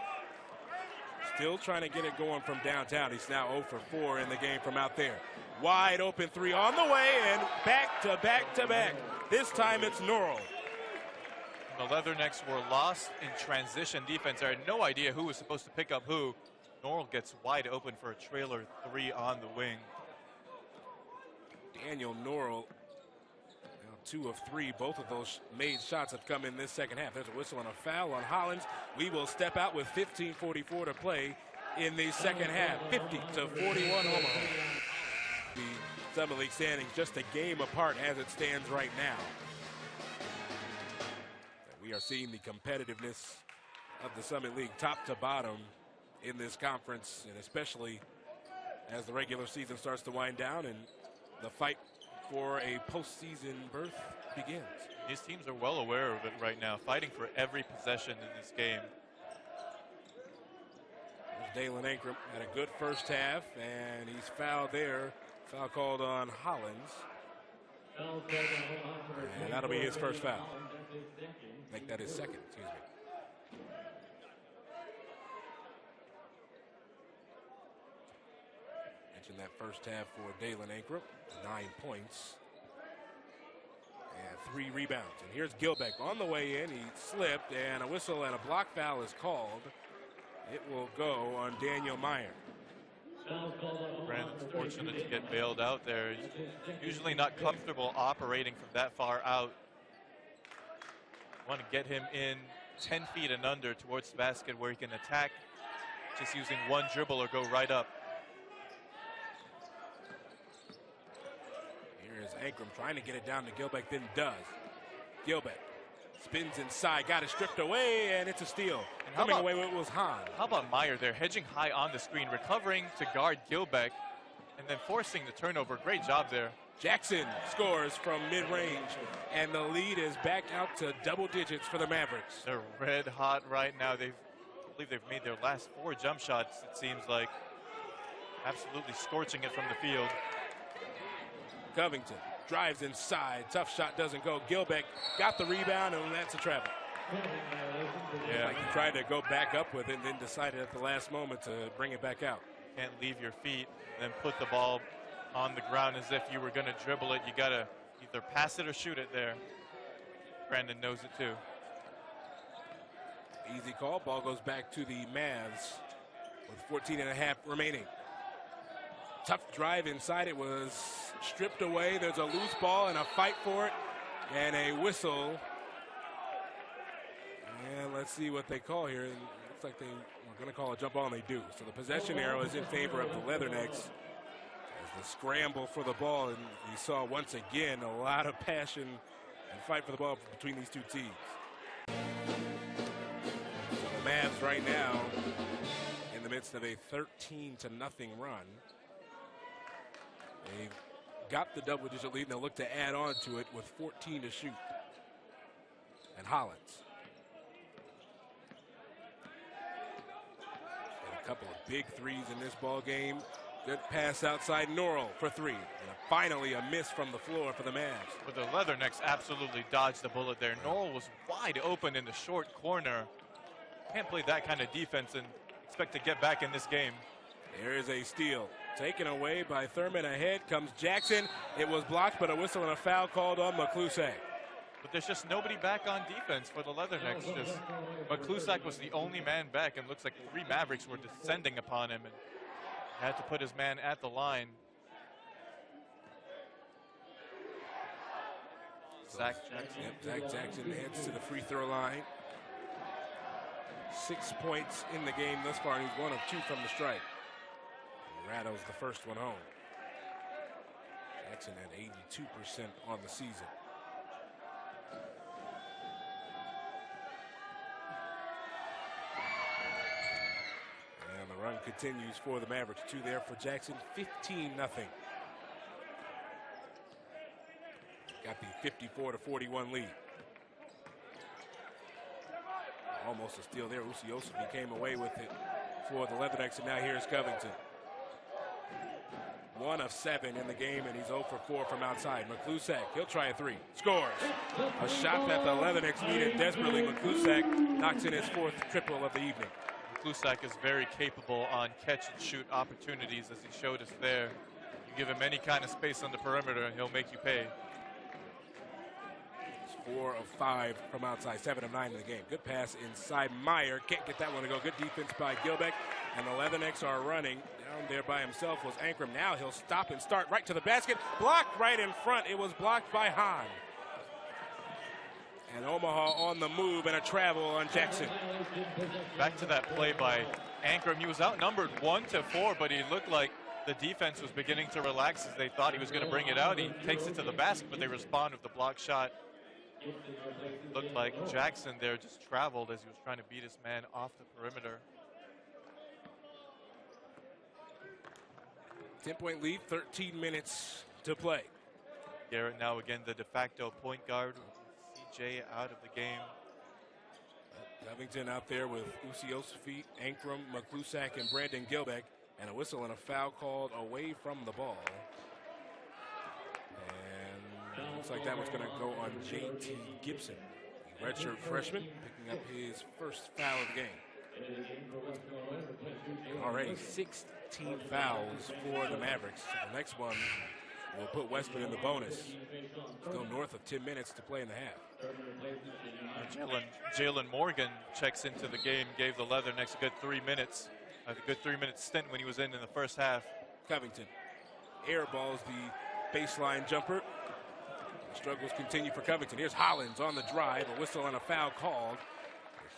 Still trying to get it going from downtown. He's now 0 for 4 in the game from out there. Wide open 3 on the way, and back to back to back. This time it's Norrell. The Leathernecks were lost in transition defense. I had no idea who was supposed to pick up who. Norrell gets wide open for a trailer 3 on the wing. Daniel Norrell, now 2 of 3. Both of those made shots have come in this second half. There's a whistle and a foul on Hollins. We will step out with 15:44 to play in the second half. 50-41 Omaha. The Summit League standings just a game apart as it stands right now. We are seeing the competitiveness of the Summit League top to bottom in this conference, and especially as the regular season starts to wind down and the fight for a postseason berth begins. These teams are well aware of it right now, fighting for every possession in this game. There's Dalen Ankrum had a good first half, and he's fouled there. Foul called on Hollins. And that'll be his first foul. Make that his second, excuse me. Mentioned that first half for Dalen Ankrum, 9 points. And 3 rebounds. And here's Gilbeck on the way in. He slipped, and a whistle and a block foul is called. It will go on Daniel Meyer. Brandon's fortunate to get bailed out there. He's usually not comfortable operating from that far out. Want to get him in 10 feet and under towards the basket where he can attack just using one dribble or go right up. Here is Ankrum trying to get it down to Gilbeck, then does. Gilbeck spins inside, got it stripped away, and it's a steal. And coming away with it was Hahn. How about Meyer there, hedging high on the screen, recovering to guard Gilbeck, and then forcing the turnover. Great job there. Jackson scores from mid-range, and the lead is back out to double digits for the Mavericks. They're red hot right now. I believe they've made their last 4 jump shots, it seems like. Absolutely scorching it from the field. Covington drives inside. Tough shot doesn't go. Gilbeck got the rebound, and that's a travel. Yeah. Like he tried to go back up with it and then decided at the last moment to bring it back out. Can't leave your feet and then put the ball on the ground as if you were going to dribble it. You got to either pass it or shoot it there. Brandon knows it too. Easy call. Ball goes back to the Mavs with 14 and a half remaining. Tough drive inside. It was stripped away. There's a loose ball and a fight for it and a whistle. And let's see what they call here. It looks like they were going to call a jump ball, and they do. So the possession arrow is in favor of the Leathernecks. As the scramble for the ball, and we saw once again a lot of passion and fight for the ball between these two teams. The Mavs right now in the midst of a 13-0 run. They've got the double-digit lead, and they'll look to add on to it with 14 to shoot. And Hollins. And a couple of big threes in this ball game. Good pass outside Norrell for 3. And finally a miss from the floor for the Mavs. But the Leathernecks absolutely dodged the bullet there. Norrell was wide open in the short corner. Can't play that kind of defense and expect to get back in this game. There is a steal. Taken away by Thurman. Ahead comes Jackson. It was blocked, but a whistle and a foul called on McClusack. But there's just nobody back on defense for the Leathernecks. Just McClusack was the only man back, and looks like 3 Mavericks were descending upon him and had to put his man at the line. Zach Jackson. Yep, Zach Jackson heads to the free throw line. 6 points in the game thus far, and he's 1 of 2 from the stripe. Rado's the first one home. Jackson at 82% on the season. And the run continues for the Mavericks. 2 there for Jackson. 15-0. Got the 54-41 lead. Almost a steal there. Usiosafi came away with it for the Leathernecks, and now here's Covington. 1 of 7 in the game, and he's 0 for 4 from outside. McClusack, he'll try a 3. Scores. A shot that the Leathernecks needed desperately. McClusack knocks in his 4th triple of the evening. McClusack is very capable on catch-and-shoot opportunities, as he showed us there. You give him any kind of space on the perimeter, and he'll make you pay. 4 of 5 from outside, 7 of 9 in the game. Good pass inside. Meyer can't get that one to go. Good defense by Gilbeck, and the Leathernecks are running. Down there by himself was Ankrum. Now he'll stop and start right to the basket. Blocked right in front. It was blocked by Hahn. And Omaha on the move, and a travel on Jackson. Back to that play by Ankrum. He was outnumbered 1 to 4, but he looked like the defense was beginning to relax as they thought he was going to bring it out. He takes it to the basket, but they respond with the block shot. Looked like Jackson there just traveled as he was trying to beat his man off the perimeter. 10-point lead, 13 minutes to play. Garrett now again the de facto point guard with CJ out of the game. Covington out there with Usiosafi, Ankrum, McClusack, and Brandon Gilbeck, and a whistle and a foul called away from the ball. And looks like that was going to go on J.T. Gibson, the redshirt freshman, picking up his first foul of the game. Already 16 fouls for the Mavericks. The next one will put Westman in the bonus. Still north of 10 minutes to play in the half. Jalen Morgan checks into the game, gave the Leathernecks a good 3 minutes. A good 3-minute stint when he was in the first half. Covington airballs the baseline jumper. The struggles continue for Covington. Here's Hollins on the drive, a whistle and a foul called.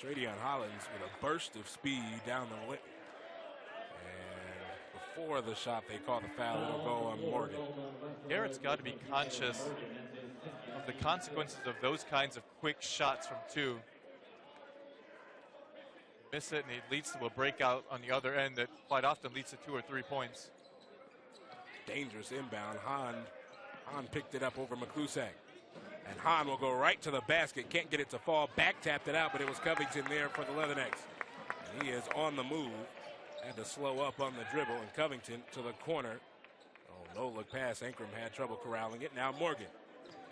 Stradion Hollins with a burst of speed down the lane. And before the shot, they call the foul. It'll go on Morgan. Garrett's got to be conscious of the consequences of those kinds of quick shots from two. Miss it, and it leads to a breakout on the other end that quite often leads to 2 or 3 points. Dangerous inbound. Hahn picked it up over McClusack. And Hahn will go right to the basket. Can't get it to fall. Back tapped it out, but it was Covington there for the Leathernecks. And he is on the move. Had to slow up on the dribble. And Covington to the corner. Oh, no look pass. Ankrum had trouble corralling it. Now Morgan.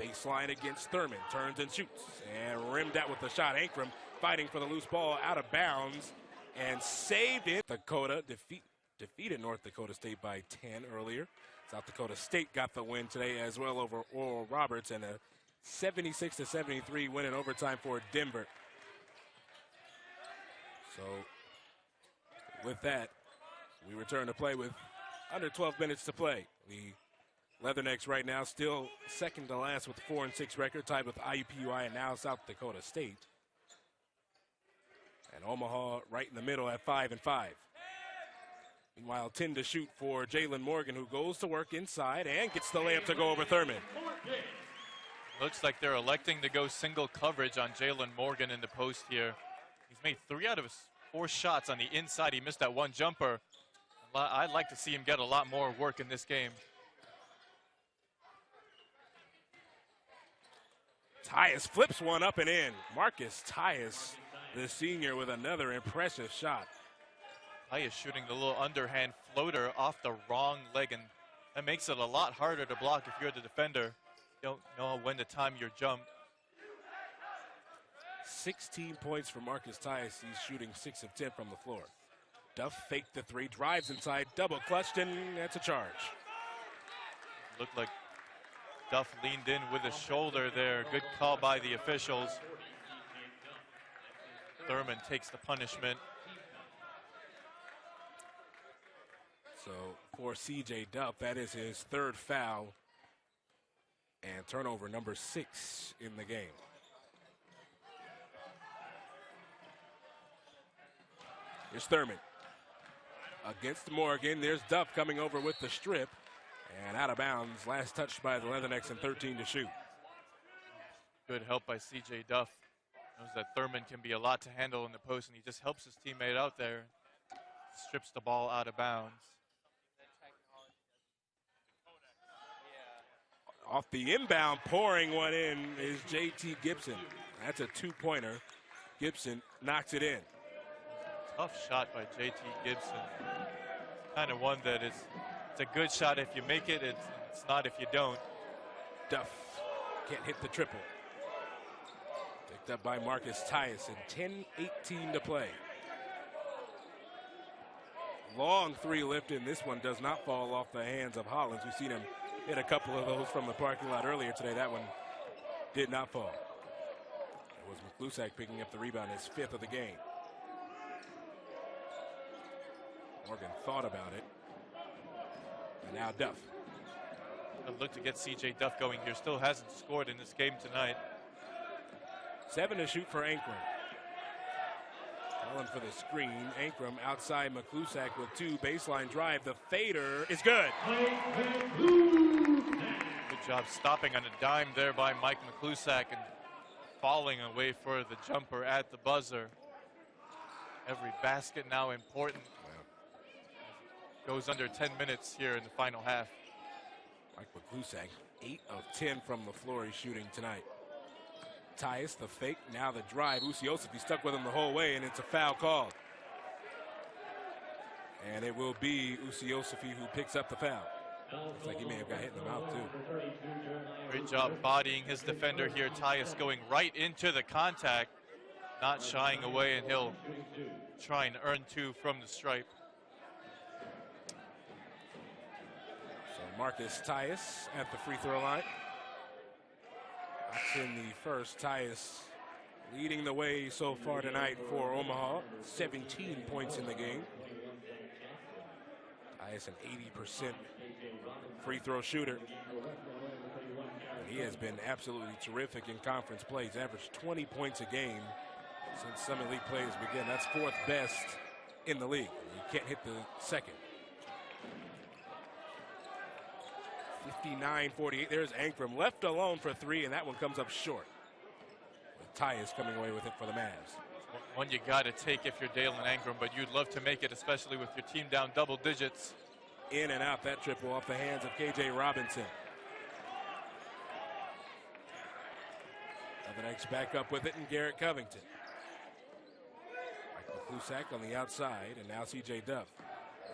Baseline against Thurman. Turns and shoots. And rimmed out with the shot. Ankrum fighting for the loose ball out of bounds. And saved it. Dakota defeated North Dakota State by 10 earlier. South Dakota State got the win today as well over Oral Roberts, and a 76-73 win in overtime for Denver. So with that, we return to play with under 12 minutes to play. The Leathernecks right now still second to last with a 4-6 record, tied with IUPUI and now South Dakota State. And Omaha right in the middle at 5-5. Meanwhile, 10 to shoot for Jalen Morgan, who goes to work inside and gets the layup to go over Thurman. Looks like they're electing to go single coverage on Jalen Morgan in the post here. He's made 3 out of his 4 shots on the inside. He missed that one jumper. I'd like to see him get a lot more work in this game. Tyus flips one up and in. Marcus Tyus, the senior, with another impressive shot. Tyus shooting the little underhand floater off the wrong leg, and that makes it a lot harder to block if you're the defender. You don't know when to time your jump. 16 points for Marcus Tyus. He's shooting 6 of 10 from the floor. Duff faked the 3, drives inside, double clutched, and that's a charge. Looked like Duff leaned in with his shoulder there. Good call by the officials. Thurman takes the punishment. So for C.J. Duff, that is his 3rd foul and turnover number 6 in the game. Here's Thurman against Morgan. There's Duff coming over with the strip and out of bounds. Last touched by the Leathernecks and 13 to shoot. Good help by C.J. Duff. Knows that Thurman can be a lot to handle in the post, and he just helps his teammate out there. Strips the ball out of bounds. Off the inbound, pouring one in is J.T. Gibson. That's a 2-pointer. Gibson knocks it in. Tough shot by J.T. Gibson. Kind of one that it's a good shot if you make it. It's not if you don't. Duff can't hit the triple. Picked up by Marcus Tyus, and 10-18 to play. Long 3 lifted. This one does not fall off the hands of Hollins. We've seen him hit a couple of those from the parking lot earlier today. That one did not fall. It was McClusack picking up the rebound, his 5th of the game. Morgan thought about it. And now Duff. A look to get C.J. Duff going here. Still hasn't scored in this game tonight. 7 to shoot for Ankrum. Calling for the screen. Ankrum outside McClusack with 2. Baseline drive. The fader is good. Good job stopping on a dime there by Mike McClusack and falling away for the jumper at the buzzer. Every basket now important. Goes under 10 minutes here in the final half. Mike McClusack, 8 of 10 from the floor he's shooting tonight. Tyus, the fake, now the drive. Usiosafi stuck with him the whole way, and it's a foul called. And it will be Usiosafi who picks up the foul. Looks like he may have got hit in the mouth, too. Great job bodying his defender here. Tyus going right into the contact, not shying away, and he'll try and earn 2 from the stripe. So Marcus Tyus at the free throw line. That's in the first. Tyus leading the way so far tonight for Omaha. 17 points in the game. Tyus an 80% free throw shooter. And He has been absolutely terrific in conference play. He's averaged 20 points a game since Summit League plays began. That's 4th best in the league. You can't hit the second. 59-48. There's Ankrum left alone for 3, and that one comes up short. Tyus coming away with it for the Mavs. One you got to take if you're Dalen Ankrum, but you'd love to make it, especially with your team down double digits. In and out that triple off the hands of K.J. Robinson. Leatherneck's back up with it, and Garrett Covington. Klusak on the outside, and now C.J. Duff,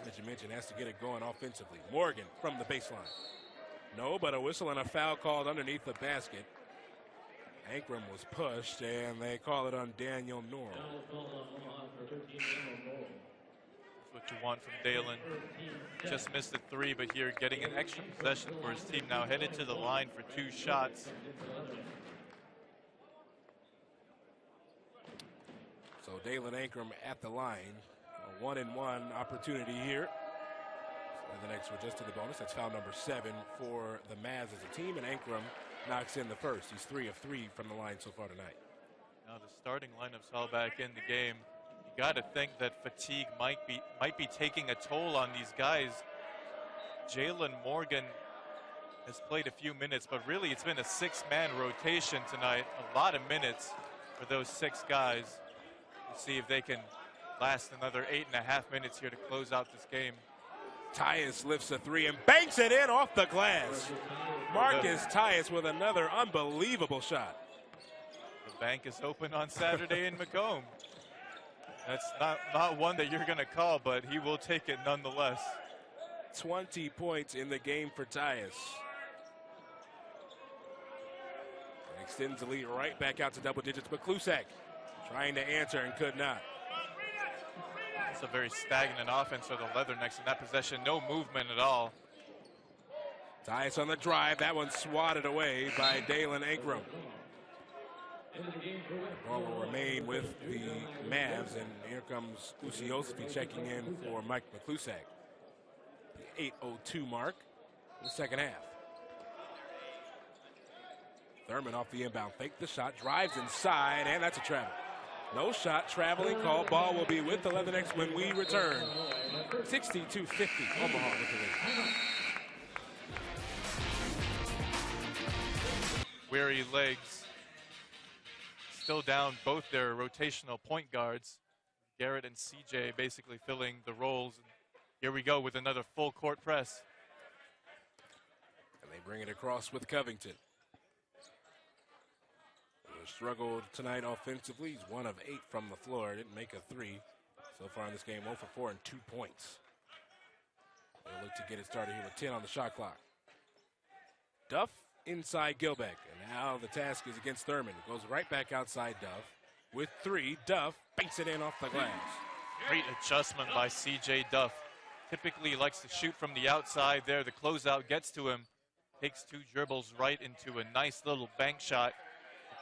as you mentioned, has to get it going offensively. Morgan from the baseline. No, but a whistle and a foul called underneath the basket. Ankrum was pushed, and they call it on Daniel Norm. What you want from Dalen. Just missed the 3, but here getting an extra possession for his team. Now headed to the line for 2 shots. So Dalen Ankrum at the line. A 1-and-1 opportunity here. The next one just to the bonus. That's foul number 7 for the Mavs as a team, and Ankrum knocks in the first. He's 3 of 3 from the line so far tonight. Now the starting lineup's all back in the game. You got to think that fatigue might be taking a toll on these guys. Jalen Morgan has played a few minutes, but really it's been a 6-man rotation tonight. A lot of minutes for those 6 guys. We'll see if they can last another 8.5 minutes here to close out this game. Tyus lifts a 3 and banks it in off the glass. Marcus Tyus with another unbelievable shot. The bank is open on Saturday in Macomb. That's not one that you're going to call, but he will take it nonetheless. 20 points in the game for Tyus. Extends the lead right back out to double digits, but Klusak trying to answer and could not. It's a very stagnant offense for the Leathernecks in that possession. No movement at all. Tyus on the drive. That one swatted away by Dalen Ankrum. The ball will remain with the Mavs, and here comes Usiosfi checking in for Mike McClusack. The 8:02 mark in the second half. Thurman off the inbound, fake the shot, drives inside, and that's a travel. No shot, traveling call. Ball will be with the Leathernecks when we return. 62-50, Omaha with the lead. Weary legs. Still down both their rotational point guards. Garrett and CJ basically filling the roles. And here we go with another full court press. And they bring it across with Covington. Struggled tonight offensively. He's 1 of 8 from the floor. Didn't make a 3 so far in this game. 0 for 4 and 2 points. They'll look to get it started here with 10 on the shot clock. Duff inside Gilbeck. And now the task is against Thurman. It goes right back outside Duff. With 3, Duff banks it in off the glass. Great adjustment by C.J. Duff. Typically likes to shoot from the outside there. The closeout gets to him. Takes 2 dribbles right into a nice little bank shot.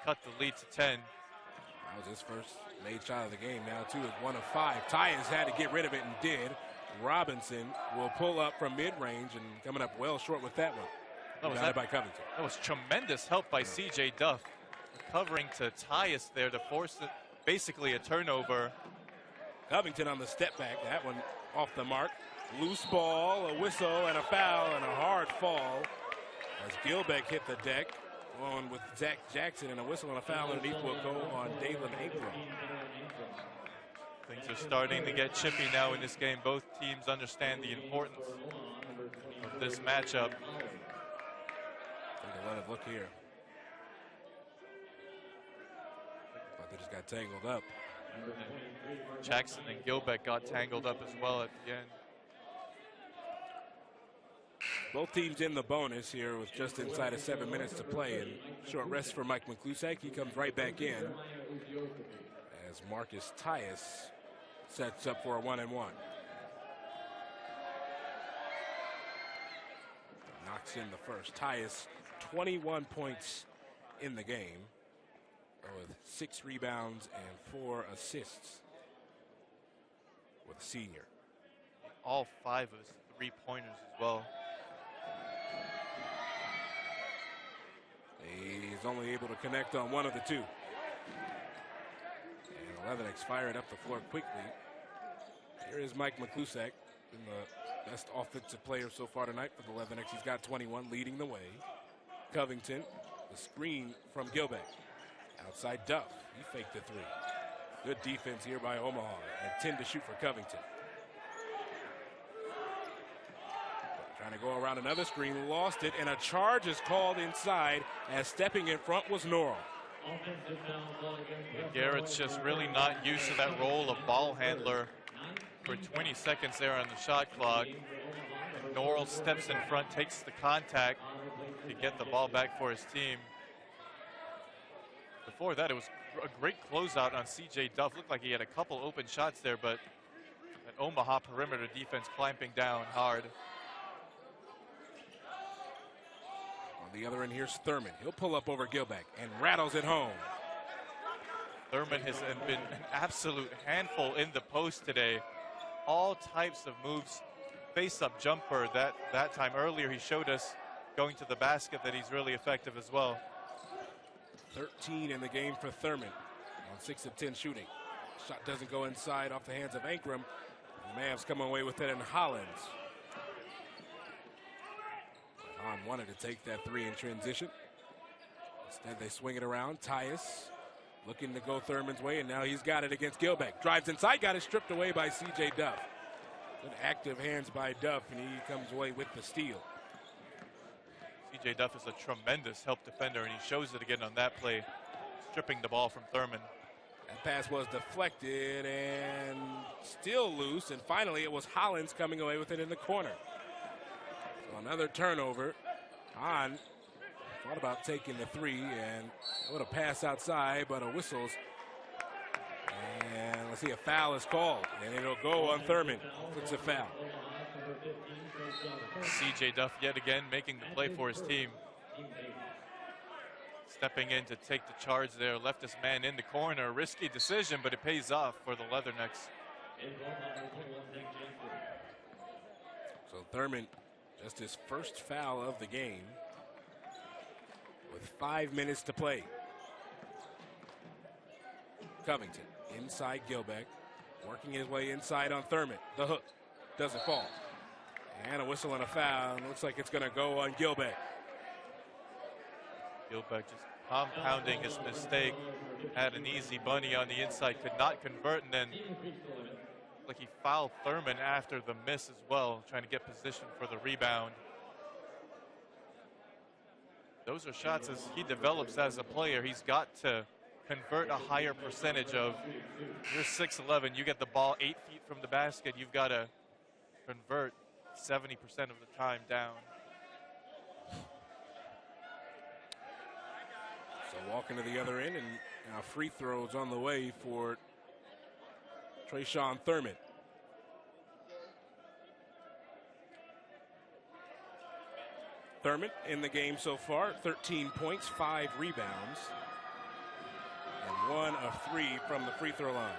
Cut the lead to 10. That was his first made shot of the game. Now 2 is 1 of 5. Tyus had to get rid of it and did. Robinson will pull up from mid-range and coming up well short with that one. That by Covington. That was tremendous help by C.J. Duff. Recovering to Tyus there to force it, basically a turnover. Covington on the step back. That one off the mark. Loose ball, a whistle, and a foul, and a hard fall as Gilbeck hit the deck. On with Zach Jackson, and a whistle and a foul underneath will go on Dalen Ankrum. Things are starting to get chippy now in this game. Both teams understand the importance of this matchup. Take a lot of look here. But they just got tangled up. Jackson and Gilbeck got tangled up as well at the end. Both teams in the bonus here with just inside of 7 minutes to play, and short rest for Mike McClusack. He comes right back in as Marcus Tyus sets up for a 1-and-1. Knocks in the first. Tyus 21 points in the game with 6 rebounds and 4 assists with a senior. All 5 of his 3-pointers as well. only able to connect on one of the two. And Leatherneck's firing up the floor quickly. Here is Mike McClusack, been the best offensive player so far tonight for the Leathernecks. He's got 21, leading the way. Covington, the screen from Gilbeck. Outside Duff, he faked the three. Good defense here by Omaha, and 10 to shoot for Covington. Trying to go around another screen, lost it, and a charge is called inside as stepping in front was Norrell. Garrett's just really not used to that role of ball handler for 20 seconds there on the shot clock. And Norrell steps in front, takes the contact to get the ball back for his team. Before that, it was a great closeout on C.J. Duff. Looked like he had a couple open shots there, but an Omaha perimeter defense clamping down hard. On the other end, here's Thurman. He'll pull up over Gilbeck and rattles it home. Thurman has been an absolute handful in the post today. All types of moves. Face-up jumper that time earlier he showed us going to the basket that he's really effective as well. 13 in the game for Thurman on 6 of 10 shooting. Shot doesn't go inside off the hands of Ankrum. The Mavs come away with it in Hollins. Hahn wanted to take that three in transition. Instead they swing it around. Tyus looking to go Thurman's way, and now he's got it against Gilbeck. Drives inside, got it stripped away by C.J. Duff. Good active hands by Duff, and he comes away with the steal. C.J. Duff is a tremendous help defender, and he shows it again on that play, stripping the ball from Thurman. That pass was deflected and still loose, and finally it was Hollins coming away with it in the corner. So another turnover. Hahn thought about taking the three, and what a pass outside, but a whistle's. And let's see, a foul is called, and it'll go on Thurman. It's a foul. C.J. Duff yet again making the play for his team. Stepping in to take the charge there, left his man in the corner. Risky decision, but it pays off for the Leathernecks. So Thurman, just his first foul of the game with 5 minutes to play. Covington inside Gilbeck, working his way inside on Thurman. The hook doesn't fall. And a whistle and a foul. Looks like it's going to go on Gilbeck. Gilbeck just compounding his mistake. Had an easy bunny on the inside, could not convert, and then like he fouled Thurman after the miss as well, trying to get position for the rebound. Those are shots as he develops as a player. He's got to convert a higher percentage of. You're 6'11", you get the ball 8 feet from the basket, you've got to convert 70% of the time down. So walking to the other end, and now free throws on the way for Trayshawn Thurman. Thurman in the game so far, 13 points, 5 rebounds, and 1 of 3 from the free throw line.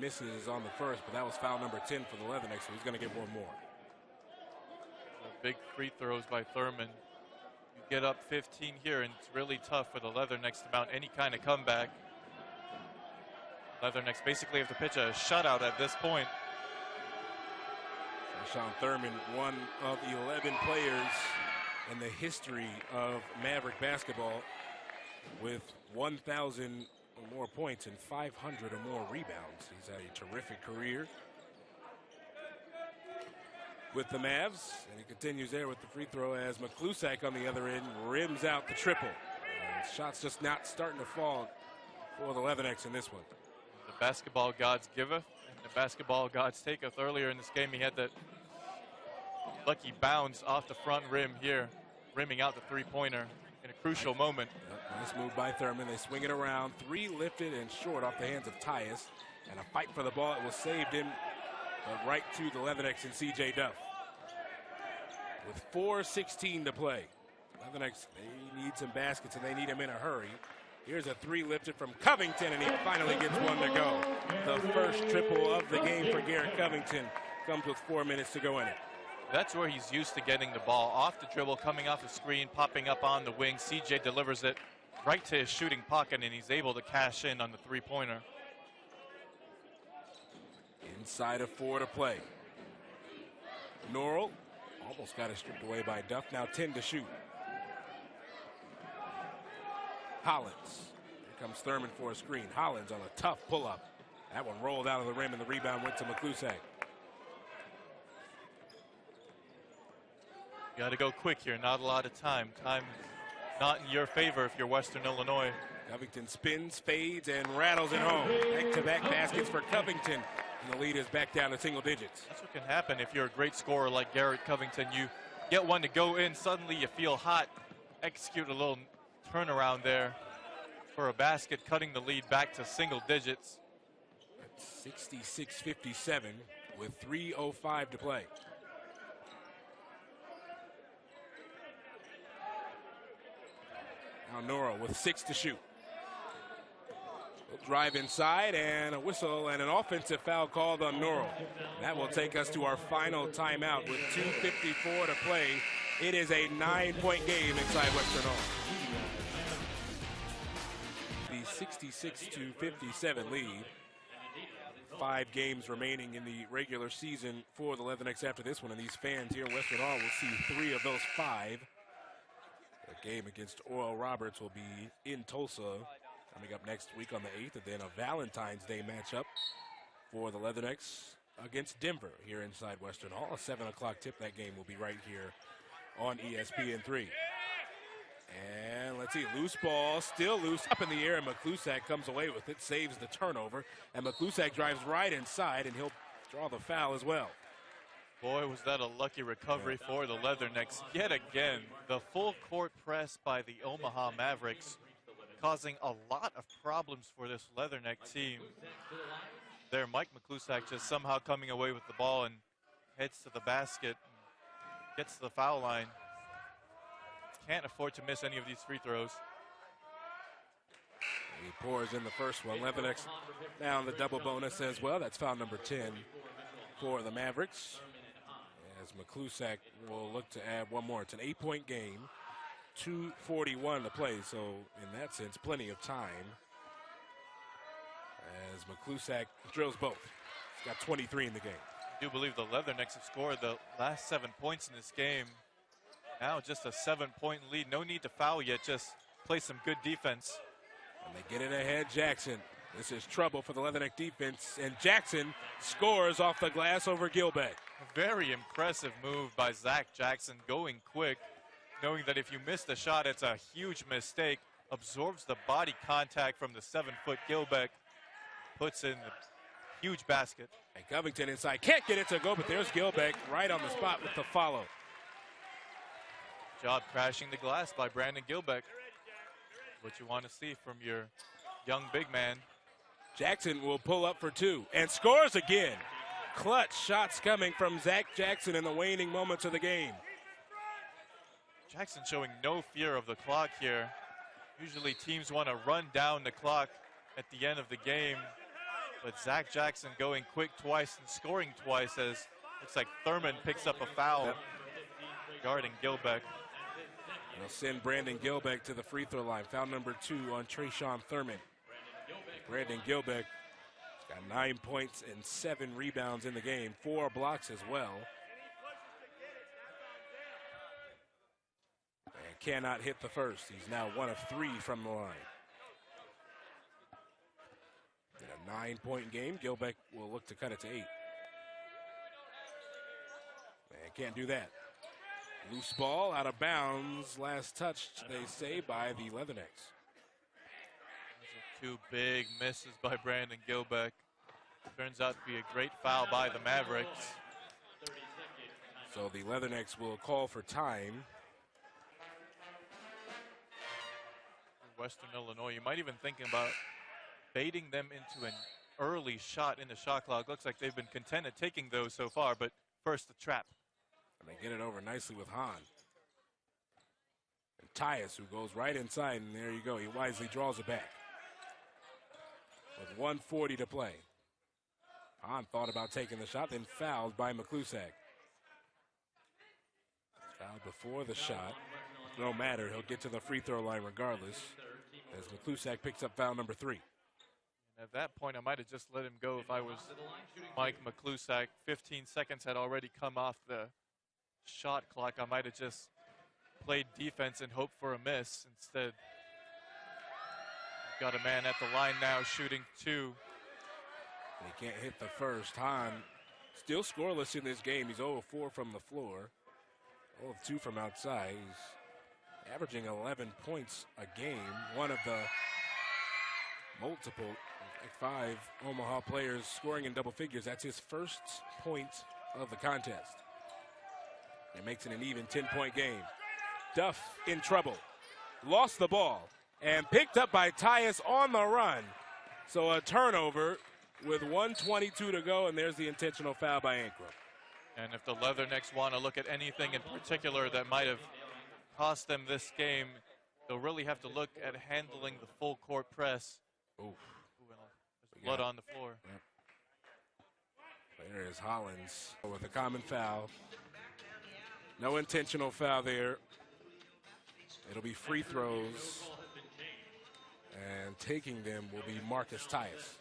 Misses on the first, but that was foul number 10 for the Leathernecks, so he's going to get one more. Big free throws by Thurman. You get up 15 here, and it's really tough for the Leathernecks to mount any kind of comeback. Leathernecks basically have to pitch a shutout at this point. Trayshawn Thurman, one of 11 players in the history of Maverick basketball with 1,000 or more points and 500 or more rebounds. He's had a terrific career with the Mavs, and he continues there with the free throw as McClusack on the other end rims out the triple. And shots just not starting to fall for the Leathernecks in this one. The basketball gods giveth, and the basketball gods taketh. Earlier in this game, he had that lucky bounce off the front rim here, rimming out the three-pointer in a crucial moment. Yep, nice move by Thurman. They swing it around. 3 lifted and short off the hands of Tyus. And a fight for the ball. It was saved him, but right to the Leathernecks and C.J. Duff. With 4:16 to play. Leathernecks, they need some baskets, and they need them in a hurry. Here's a 3 lifted from Covington, and he finally gets one to go. The first triple of the game for Garrett Covington comes with 4 minutes to go in it. That's where he's used to getting the ball off the dribble, coming off the screen, popping up on the wing. CJ delivers it right to his shooting pocket, and he's able to cash in on the three-pointer. Inside of 4 to play. Norrell almost got it stripped away by Duff. Now 10 to shoot. Hollins. Here comes Thurman for a screen. Hollins on a tough pull-up. That one rolled out of the rim, and the rebound went to McClusack. You got to go quick here. Not a lot of time. Time not in your favor if you're Western Illinois. Covington spins, fades, and rattles it home. Back-to-back baskets for Covington. And the lead is back down to single digits. That's what can happen if you're a great scorer like Garrett Covington. You get one to go in, suddenly you feel hot. Execute a little turnaround there for a basket, cutting the lead back to single digits. 66-57 with 3:05 to play. Now Norrell with 6 to shoot. He'll drive inside, and a whistle and an offensive foul called on Norrell. That will take us to our final timeout with 2:54 to play. It is a 9-point game inside Western Hall. The 66-57 lead. 5 games remaining in the regular season for the Leathernecks after this one, and these fans here in Western Hall will see 3 of those 5. The game against Oral Roberts will be in Tulsa coming up next week on the 8th, and then a Valentine's Day matchup for the Leathernecks against Denver here inside Western Hall. A 7 o'clock tip. That game will be right here on ESPN3. And let's see, loose ball, still loose up in the air, and McClusack comes away with it, saves the turnover, and McClusack drives right inside, and he'll draw the foul as well. Boy, was that a lucky recovery for the Leathernecks. Yet again, the full court press by the Omaha Mavericks causing a lot of problems for this Leatherneck team. There, Mike McClusack just somehow coming away with the ball and heads to the basket, gets to the foul line. Can't afford to miss any of these free throws. He pours in the first one. Leathernecks down the double bonus as well. That's foul number 10 for the Mavericks. As McClusack will look to add one more. It's an 8-point game. 2:41 to play, so in that sense, plenty of time. As McClusack drills both. He's got 23 in the game. I do believe the Leathernecks have scored the last 7 points in this game. Now just a 7-point lead. No need to foul yet, just play some good defense. And they get it ahead, Jackson. This is trouble for the Leatherneck defense, and Jackson scores off the glass over Gilbeck. A very impressive move by Zach Jackson, going quick, knowing that if you miss the shot, it's a huge mistake. Absorbs the body contact from the 7-foot Gilbeck, puts in the huge basket. And Covington inside, can't get it to go, but there's Gilbeck right on the spot with the follow. Job crashing the glass by Brandon Gilbeck. What you want to see from your young big man. Jackson will pull up for 2 and scores again. Clutch shots coming from Zach Jackson in the waning moments of the game. Jackson showing no fear of the clock here. Usually teams want to run down the clock at the end of the game, but Zach Jackson going quick twice and scoring twice, as looks like Thurman picks up a foul guarding Gilbeck. They'll send Brandon Gilbeck to the free throw line. Foul number 2 on Trayshawn Thurman. Brandon Gilbeck got 9 points and 7 rebounds in the game, 4 blocks as well. And cannot hit the first. He's now 1 of 3 from the line. In a 9-point game, Gilbeck will look to cut it to 8. And can't do that. Loose ball out of bounds. Last touched, they say, by the Leathernecks. Those are 2 big misses by Brandon Gilbeck. Turns out to be a great foul by the Mavericks. So the Leathernecks will call for time. Western Illinois, you might even think about baiting them into an early shot in the shot clock. Looks like they've been content at taking those so far, but first the trap. And they get it over nicely with Hahn. And Tyus, who goes right inside, and there you go. He wisely draws it back. With 1:40 to play. Hahn thought about taking the shot, then fouled by McClusack. before the shot. No matter, he'll get to the free throw line regardless, as McClusack picks up foul number 3. At that point, I might have just let him go if I was Mike McClusack. 15 seconds had already come off the shot clock. I might have just played defense and hoped for a miss. Instead, you've got a man at the line now shooting 2. He can't hit the first. Hahn still scoreless in this game. He's 0 of 4 from the floor, 0 of 2 from outside. He's averaging 11 points a game. One of the multiple, like 5 Omaha players scoring in double figures. That's his first point of the contest. It makes it an even 10-point game. Duff in trouble. Lost the ball and picked up by Tyus on the run. So a turnover with 1:22 to go, and there's the intentional foul by Ankrum. And if the Leathernecks want to look at anything in particular that might have cost them this game, they'll really have to look at handling the full court press. Oof. There's blood on the floor. Yep. There is Hollins with a common foul. No intentional foul there. It'll be free throws, and taking them will be Marcus Tyus.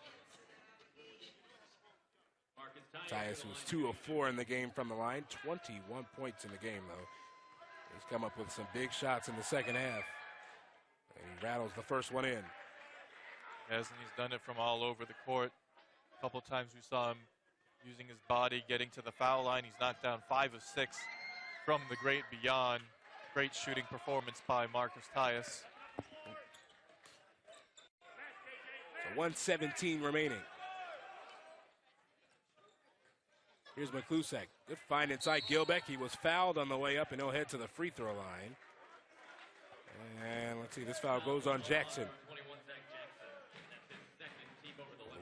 Tyus, who's 2 of 4 in the game from the line, 21 points in the game, though. He's come up with some big shots in the second half, and he rattles the first one in. Yes, and he's done it from all over the court. A couple times we saw him using his body, getting to the foul line. He's knocked down 5 of 6 from the great beyond. Great shooting performance by Marcus Tyus. So 1:17 remaining. Here's McClusack. Good find inside Gilbeck. He was fouled on the way up, and he'll head to the free throw line. And let's see, this foul goes on Jackson.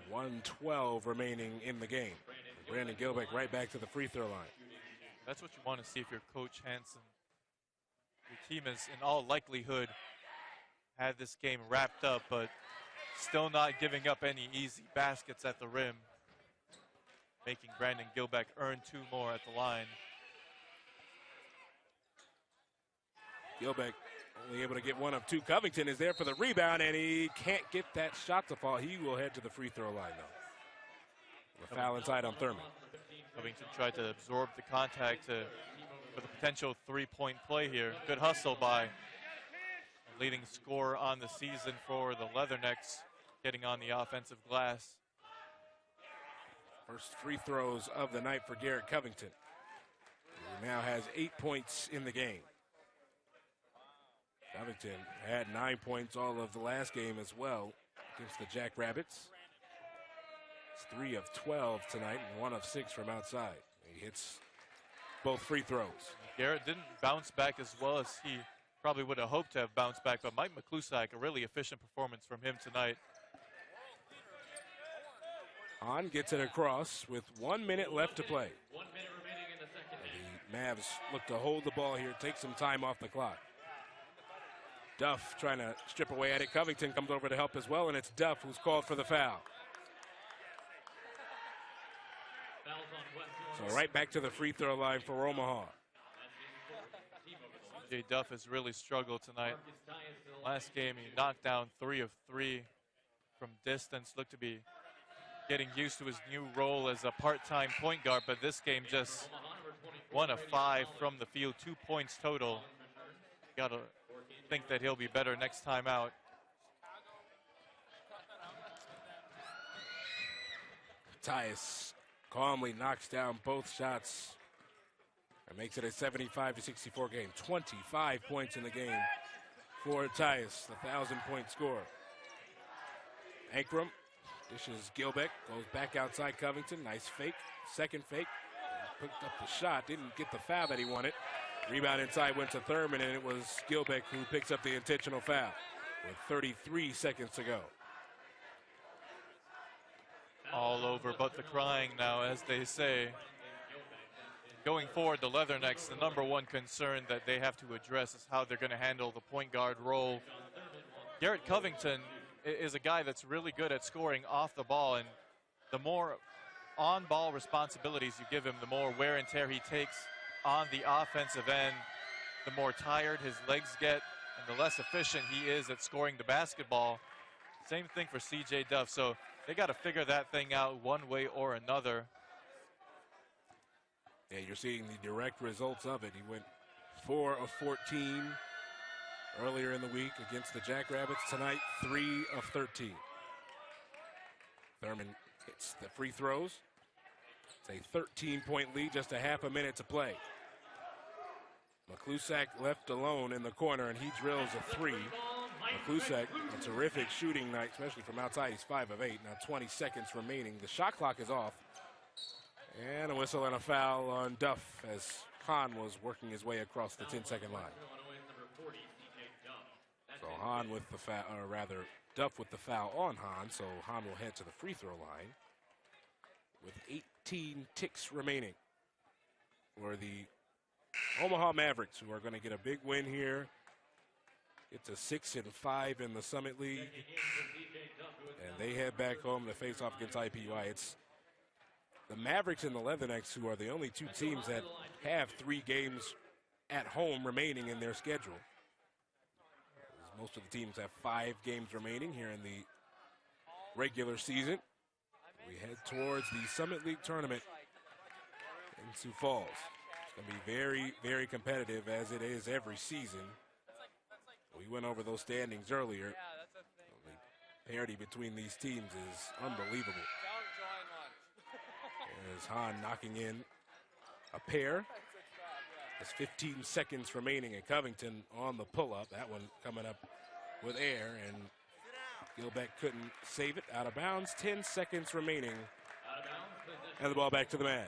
1:12 remaining in the game. Brandon Gilbeck right back to the free throw line. That's what you want to see if you're Coach Hansen. Your team has, in all likelihood, had this game wrapped up, but still not giving up any easy baskets at the rim, making Brandon Gilbeck earn 2 more at the line. Gilbeck only able to get 1 of 2. Covington is there for the rebound, and he can't get that shot to fall. He will head to the free throw line, though. The foul inside on Thurman. Covington tried to absorb the contact for the potential 3-point play here. Good hustle by the leading scorer on the season for the Leathernecks, getting on the offensive glass. First free throws of the night for Garrett Covington, who now has 8 points in the game. Covington had 9 points all of the last game as well against the Jackrabbits. It's 3 of 12 tonight and 1 of 6 from outside. He hits both free throws. Garrett didn't bounce back as well as he probably would have hoped to have bounced back, but Mike McClusack, a really efficient performance from him tonight. Hahn gets it across with 1 minute left to play. The Mavs look to hold the ball here, take some time off the clock. Duff trying to strip away at it. Covington comes over to help as well, and it's Duff who's called for the foul. So right back to the free throw line for Omaha. Jay Duff has really struggled tonight. Last game, he knocked down 3 of 3 from distance. Looked to be getting used to his new role as a part-time point guard, but this game just 1 of 5 from the field, 2 points total. Got to think that he'll be better next time out. Tyus calmly knocks down both shots and makes it a 75-64 game. 25 points in the game for Tyus, the 1,000-point scorer. Ankrum dishes Gilbeck, goes back outside Covington. Nice fake, second fake. Picked up the shot, didn't get the foul that he wanted. Rebound inside went to Thurman, and it was Gilbeck who picks up the intentional foul with 33 seconds to go. All over but the crying now, as they say. Going forward, the Leathernecks, the #1 concern that they have to address is how they're going to handle the point guard role. Garrett Covington is a guy that's really good at scoring off the ball, and the more on-ball responsibilities you give him, the more wear and tear he takes on the offensive end. the more tired his legs get and the less efficient he is at scoring the basketball. Same thing for C.J. Duff. So they got to figure that thing out one way or another. Yeah, you're seeing the direct results of it. He went 4 of 14 earlier in the week against the Jackrabbits. Tonight, 3 of 13. Thurman hits the free throws. It's a 13-point lead, just a half a minute to play. McClusack left alone in the corner, and he drills a 3. McClusack, a terrific shooting night, especially from outside. He's 5 of 8. Now 20 seconds remaining. The shot clock is off. And a whistle and a foul on Duff as Hahn was working his way across the 10-second line. So Hahn with the foul, or rather Duff with the foul on Hahn. So Hahn will head to the free throw line with 18 ticks remaining for the Omaha Mavericks, who are going to get a big win here. It's a 6-5 in the Summit League, and they head back home to face off against IPUI. It's the Mavericks and the Leathernecks who are the only two teams that have 3 games at home remaining in their schedule. Most of the teams have 5 games remaining here in the regular season. We head towards the Summit League tournament in Sioux Falls. It's going to be very, very competitive, as it is every season. We went over those standings earlier. The parity between these teams is unbelievable. There's Hahn knocking in a pair. There's 15 seconds remaining, and Covington on the pull-up. That one coming up with air, and Gilbeck couldn't save it. Out of bounds, 10 seconds remaining. And the ball back to the Mavs.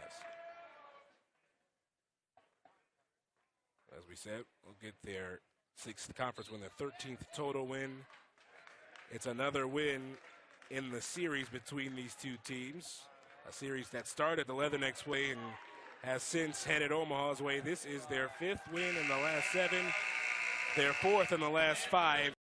As we said, we'll get their 6th conference win, their 13th total win. It's another win in the series between these two teams. A series that started the Leathernecks' way and has since headed Omaha's way. This is their 5th win in the last 7, their 4th in the last 5.